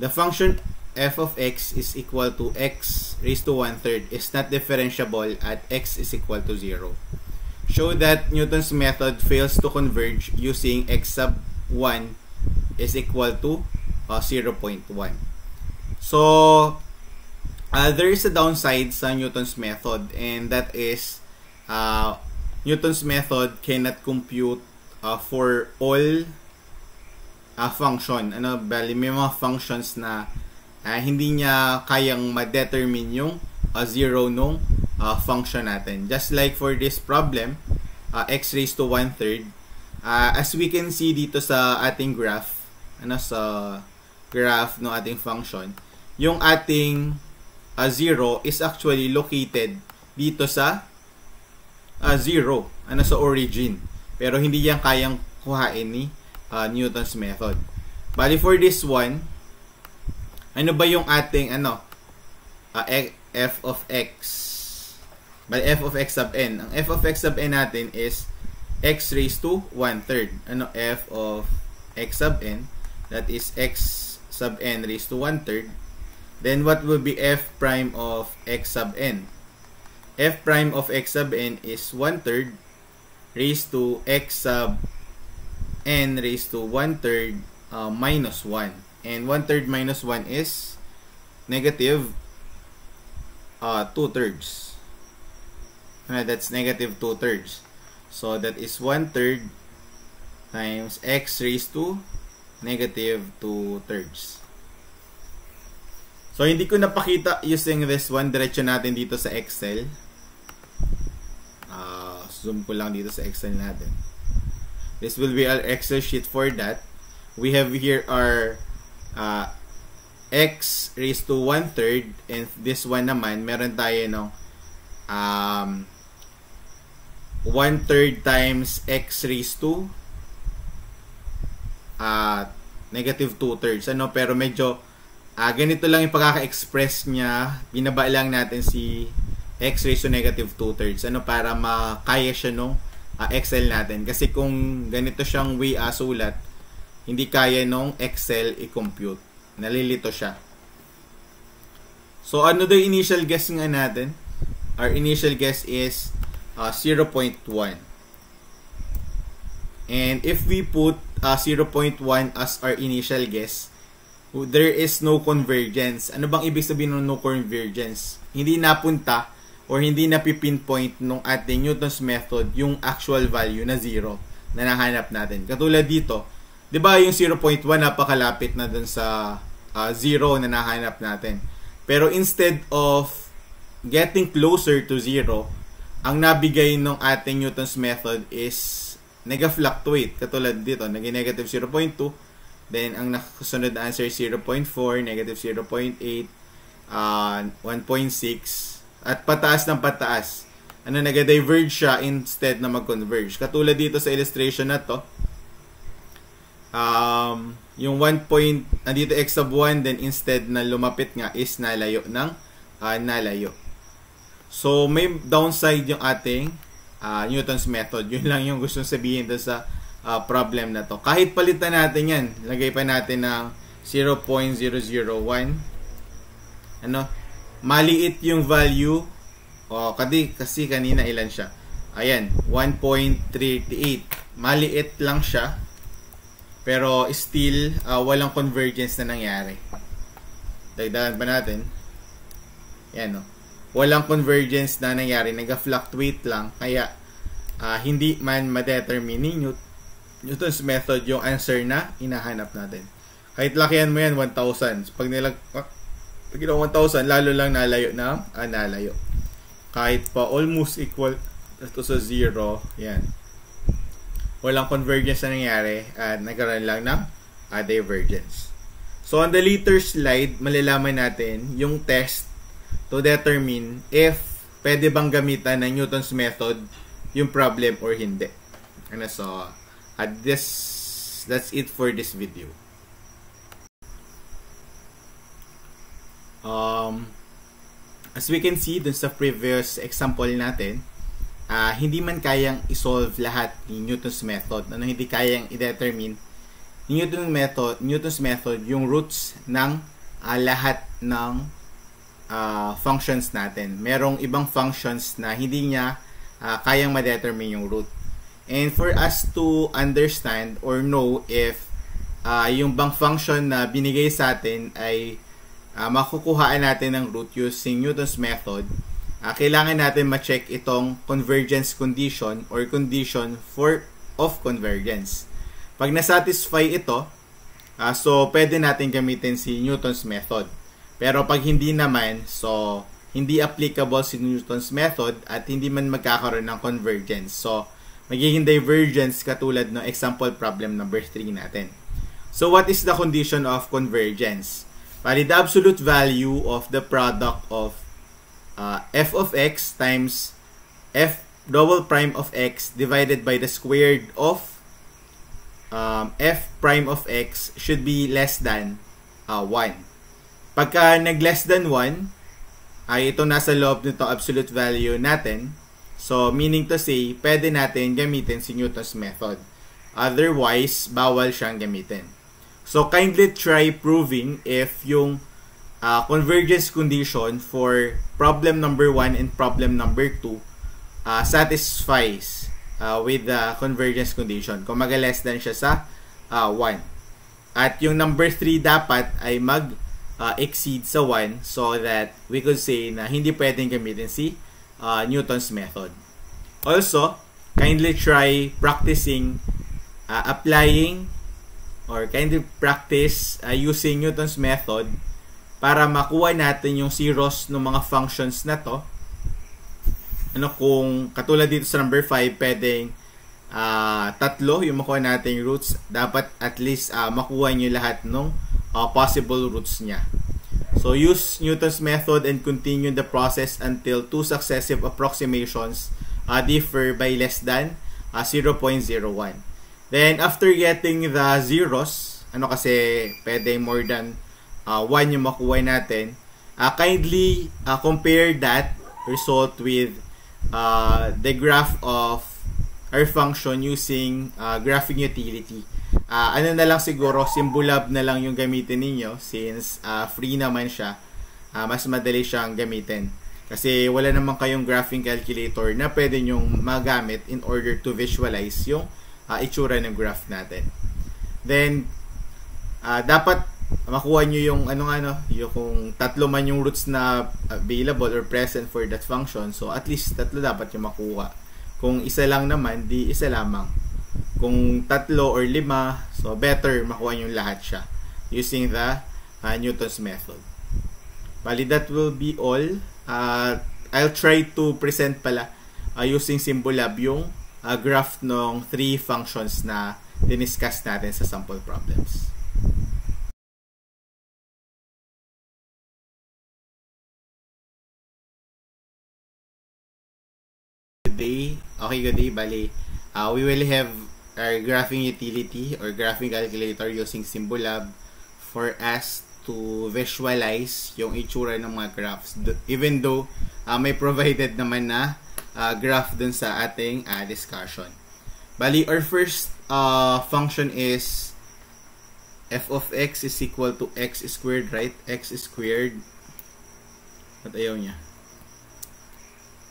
Speaker 1: The function f of x is equal to x raised to 1/3 is not differentiable at x is equal to 0. Show that Newton's method fails to converge using x sub 1 is equal to 0.1. So, there is a downside sa Newton's method, and that is Newton's method cannot compute for all function. Bali, may mga functions na hindi niya kayang ma-determine yung zero nung function natin. Just like for this problem, x raised to 1/3, as we can see dito sa ating graph, sa graph ng ating function, yung ating 0 is actually located dito sa 0, sa origin. Pero hindi yan kayang kuhain ni Newton's method. Bali, for this one, ano ba yung ating f of x? Bali, f of x sub n. Ang f of x sub n natin is x raised to 1/3. F of x sub n? That is x sub n raised to 1/3. Then what will be f prime of x sub n? F prime of x sub n is 1/3 raised to x sub n raised to 1/3 minus 1. And 1/3 minus 1 is negative 2/3. That's negative 2/3. So that is 1/3 times x raised to negative 2/3. So, hindi ko napakita using this one. Diretso natin dito sa Excel. Zoom ko lang dito sa Excel natin. This will be our Excel sheet for that. We have here our x raised to 1/3, and this one naman, meron tayo 1/3 times x raised to negative 2/3. Pero medyo ganito lang yung pagkaka-express niya. Binaba lang natin si x raised to negative 2/3. Ano, para makaya siya nung Excel natin. Kasi kung ganito siyang way sulat, hindi kaya nung Excel i-compute. Nalilito siya. So, ano daw yung initial guess nga natin? Our initial guess is 0.1. And if we put 0.1 as our initial guess, there is no convergence. Ano bang ibig sabihin ng no convergence? Hindi napunta or hindi napipinpoint nung ating Newton's method yung actual value na 0 na nahanap natin. Katulad dito, di ba yung 0.1 napakalapit na dun sa 0 na nahanap natin. Pero instead of getting closer to 0, ang nabigay ng ating Newton's method is nega-fluctuate. Katulad dito, naging negative 0.2. Then, ang nakasunod na answer 0.4, negative 0.8, 1.6, at pataas ng pataas. Ano, nag-diverge siya instead na mag-converge. Katulad dito sa illustration na to, yung 1 point, nandito x sub 1, then instead na lumapit nga is nalayo ng nalayo. So, may downside yung ating Newton's method. Yun lang yung gusto sabihin doon sa problem na to. Kahit palitan natin yan, lagay pa natin ng 0.001. Ano? Maliit yung value. Kasi kanina ilan siya? Ayan, 1.38. Maliit lang siya. Pero still, walang convergence na nangyari. Dagdagan pa natin. Yan, no? Walang convergence na nangyari. Nag-fluctuate lang. Kaya, hindi man ma-determine ni Newton's method yung answer na hinahanap natin. Kahit lakihan mo yan, 1,000. So, pag ginawa 1,000, lalo lang nalayo na nalayo. Kahit pa almost equal to sa 0, yan. Walang convergence na nangyari at nagkaroon lang ng divergence. So, on the later slide, malalaman natin yung test to determine if pwede bang gamitan ng Newton's method yung problem or hindi. And so, that's it for this video. As we can see dun sa previous example natin, hindi man kayang isolve lahat ni Newton's method. Ano, hindi kayang i-determine ni Newton's method yung roots ng lahat ng functions natin. Merong ibang functions na hindi niya kayang ma-determine yung root. And for us to understand or know if yung bang function na binigay sa atin ay makukuhaan natin ng root using Newton's method, kailangan natin ma-check itong convergence condition or condition of convergence. Pag nasatisfy ito, so pwede natin gamitin si Newton's method. Pero pag hindi naman, so hindi applicable si Newton's method at hindi man magkakaroon ng convergence. So magiging divergence katulad ng example problem number 3 natin. So what is the condition of convergence? Bali, the absolute value of the product of f of x times f double prime of x divided by the squared of f prime of x should be less than 1. Pagka nag-less than 1, ay ito nasa loob nito absolute value natin. So, meaning to say, pwede natin gamitin si Newton's method. Otherwise, bawal siyang gamitin. So, kindly try proving if yung convergence condition for problem number 1 and problem number 2 satisfies with the convergence condition. Kung mag-less than siya sa 1. At yung number 3 dapat ay mag-exceed sa 1 so that we could say na hindi pwedeng gamitin si Newton's method. Also, kindly try practicing applying or kindly practice using Newton's method para makuha natin yung zeros ng mga functions na to. Ano, kung katulad dito sa number 5, pwedeng 3 yung makuha natin roots, dapat at least makuha nyo lahat ng possible roots niya. So, use Newton's method and continue the process until 2 successive approximations differ by less than 0.01. Then, after getting the zeros, kasi pwede more than 1 yung makuha natin, kindly compare that result with the graph of our function using graphing utility. Ano na lang siguro, Symbolab na lang yung gamitin ninyo since free naman siya. Mas madali siyang gamitin. Kasi wala naman kayong graphing calculator na pwede nyong magamit in order to visualize yung itsura ng graph natin. Then, dapat makuha nyo yung yung tatlo man yung roots na available or present for that function. So, at least tatlo dapat yung makuha. Kung isa lang naman, di isa lamang. Kung tatlo or lima, so better makuha yung lahat siya using the Newton's method. Bali, that will be all. I'll try to present pala using Symbolab yung graph ng 3 functions na diniscuss natin sa sample problems. Good day. Bali, we will have our graphing utility or graphing calculator using Symbolab for us to visualize yung itsura ng mga graphs. Even though may provided naman na graph dun sa ating discussion. Bali, our first function is f of x is equal to x squared, right? X squared. At ayaw niya.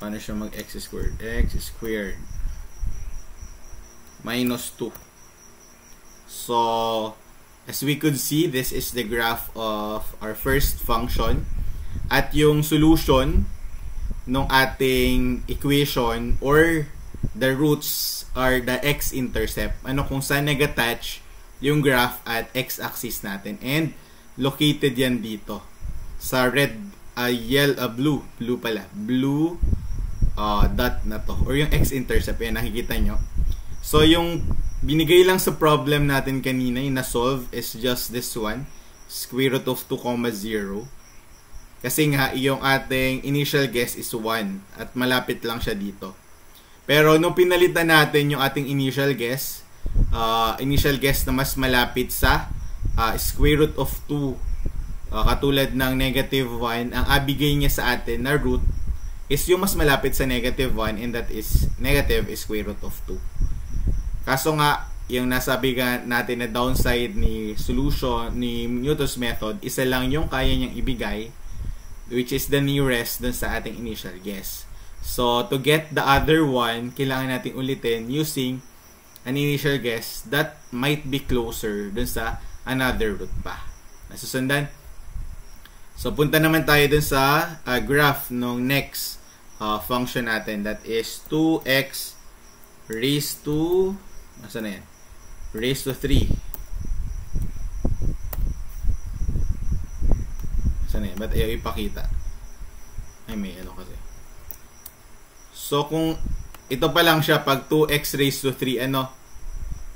Speaker 1: Paano siya mag-x squared? X squared minus 2. So, as we could see, this is the graph of our first function. At yung solution ng ating equation or the roots are the x-intercept. Kung saan nag-attach yung graph at x-axis natin. And located yan dito. Sa red, blue dot na to, or yung x-intercept, yan nakikita nyo. So yung binigay lang sa problem natin kanina, yung na-solve is just this one, square root of 2, 0. Kasi nga yung ating initial guess is 1 at malapit lang siya dito. Pero nung pinalitan natin yung ating initial guess na mas malapit sa square root of 2, katulad ng negative 1, ang abigay niya sa atin na root is yung mas malapit sa negative 1, and that is negative square root of 2. Kaso nga, yung nasabi natin na downside ni solution ni Newton's method, isa lang yung kaya niyang ibigay, which is the nearest dun sa ating initial guess. So, to get the other one, kailangan natin ulitin using an initial guess that might be closer dun sa another root pa. Nasusundan? So, punta naman tayo dun sa graph ng next function natin, that is 2x raised to asan na yan? Raised to 3. Asan na yan? Ba't ayaw ipakita? Ay, may kasi. So, kung ito pa lang siya, pag 2x raised to 3,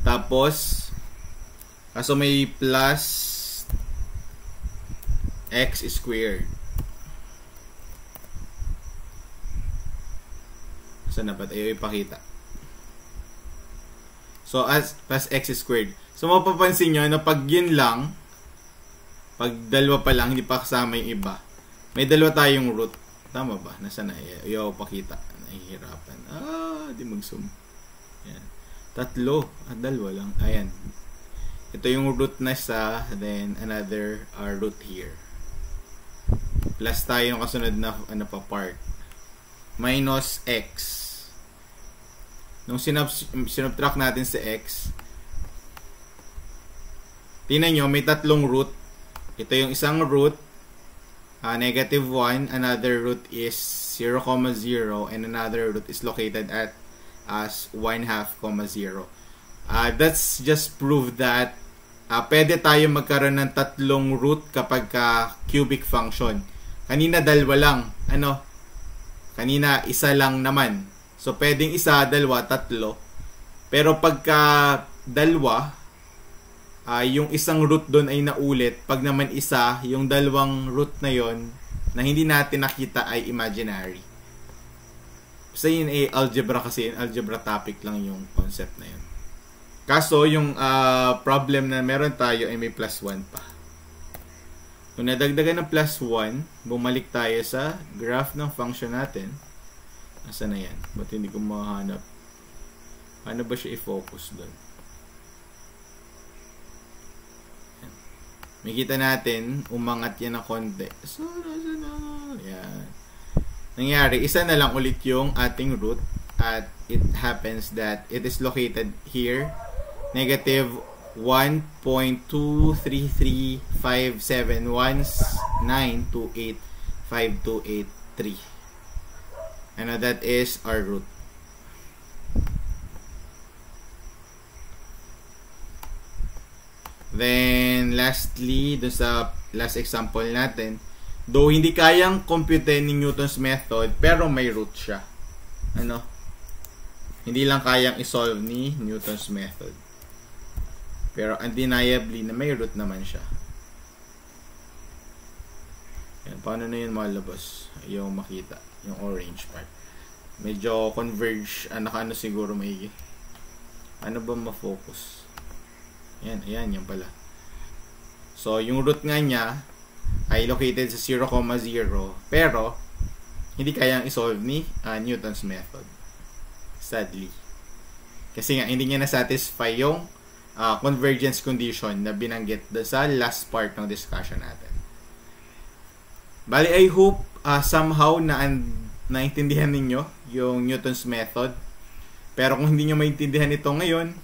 Speaker 1: tapos kaso may plus x squared. Saan na ba? Ayaw ipakita. So, as plus x squared. So, mapapansin nyo na pag yun lang, pag dalawa pa lang, hindi pa kasama yung iba, may dalawa tayong root. Tama ba? Nasaan na? Ayaw pakita. Nahihirapan. Di mag-zoom. Ayan. Tatlo. Dalawa lang. Ayan. Ito yung root na isa, then another root here. Plus tayo yung kasunod na part. Minus x. Nung sinubtract natin sa x, tingnan nyo, may tatlong root. Ito yung isang root, negative 1, another root is 0, 0, and another root is located at as 1/2, 0. That's just prove that pwede tayo magkaroon ng tatlong root kapag cubic function. Kanina dalawa lang. Kanina isa lang naman. So, pwedeng isa, dalawa, tatlo. Pero pagka dalawa, yung isang root doon ay naulit. Pag naman isa, yung dalawang root na yon na hindi natin nakita ay imaginary. Basta yun ay algebra kasi. Algebra topic lang yung concept na yun. Kaso, yung problem na meron tayo ay may plus 1 pa. Kung nadagdagan ng plus 1, bumalik tayo sa graph ng function natin. Nasaan na yan? Ba't hindi ko mahanap? Ano ba siya i-focus doon? Makikita natin, umangat yan ng konti. So, yan. Nangyari, isa na lang ulit yung ating root. At it happens that it is located here. Negative 1.2335719285283. Ano that is our root. Then lastly, dun sa last example natin, though hindi kayang computein ni Newton's method, pero may root siya. Ano? Hindi lang kayang isolve ni Newton's method. Pero undeniably na may root naman siya. Yan, paano na yun malabas? Yung makita, yung orange part. Medyo converge, naka-ano siguro maigi. Ano ba ma-focus? Yan, ayan, yan pala. So, yung root nga niya ay located sa 0,0, pero hindi kayang isolve ni Newton's method. Sadly. Kasi nga, hindi niya na-satisfy yung convergence condition na binanggit sa last part ng discussion natin. Bali, I hope somehow naintindihan ninyo yung Newton's method. Pero kung hindi nyo maintindihan ito ngayon,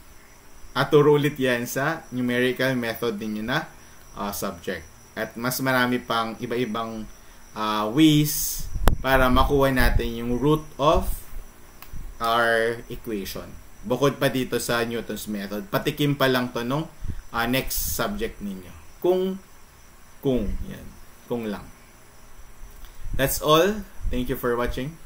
Speaker 1: turo ulit yan sa numerical method ninyo na subject. At mas marami pang iba-ibang ways para makuha natin yung root of our equation. Bukod pa dito sa Newton's method, patikim pa lang to nung next subject ninyo. Kung lang. That's all. Thank you for watching.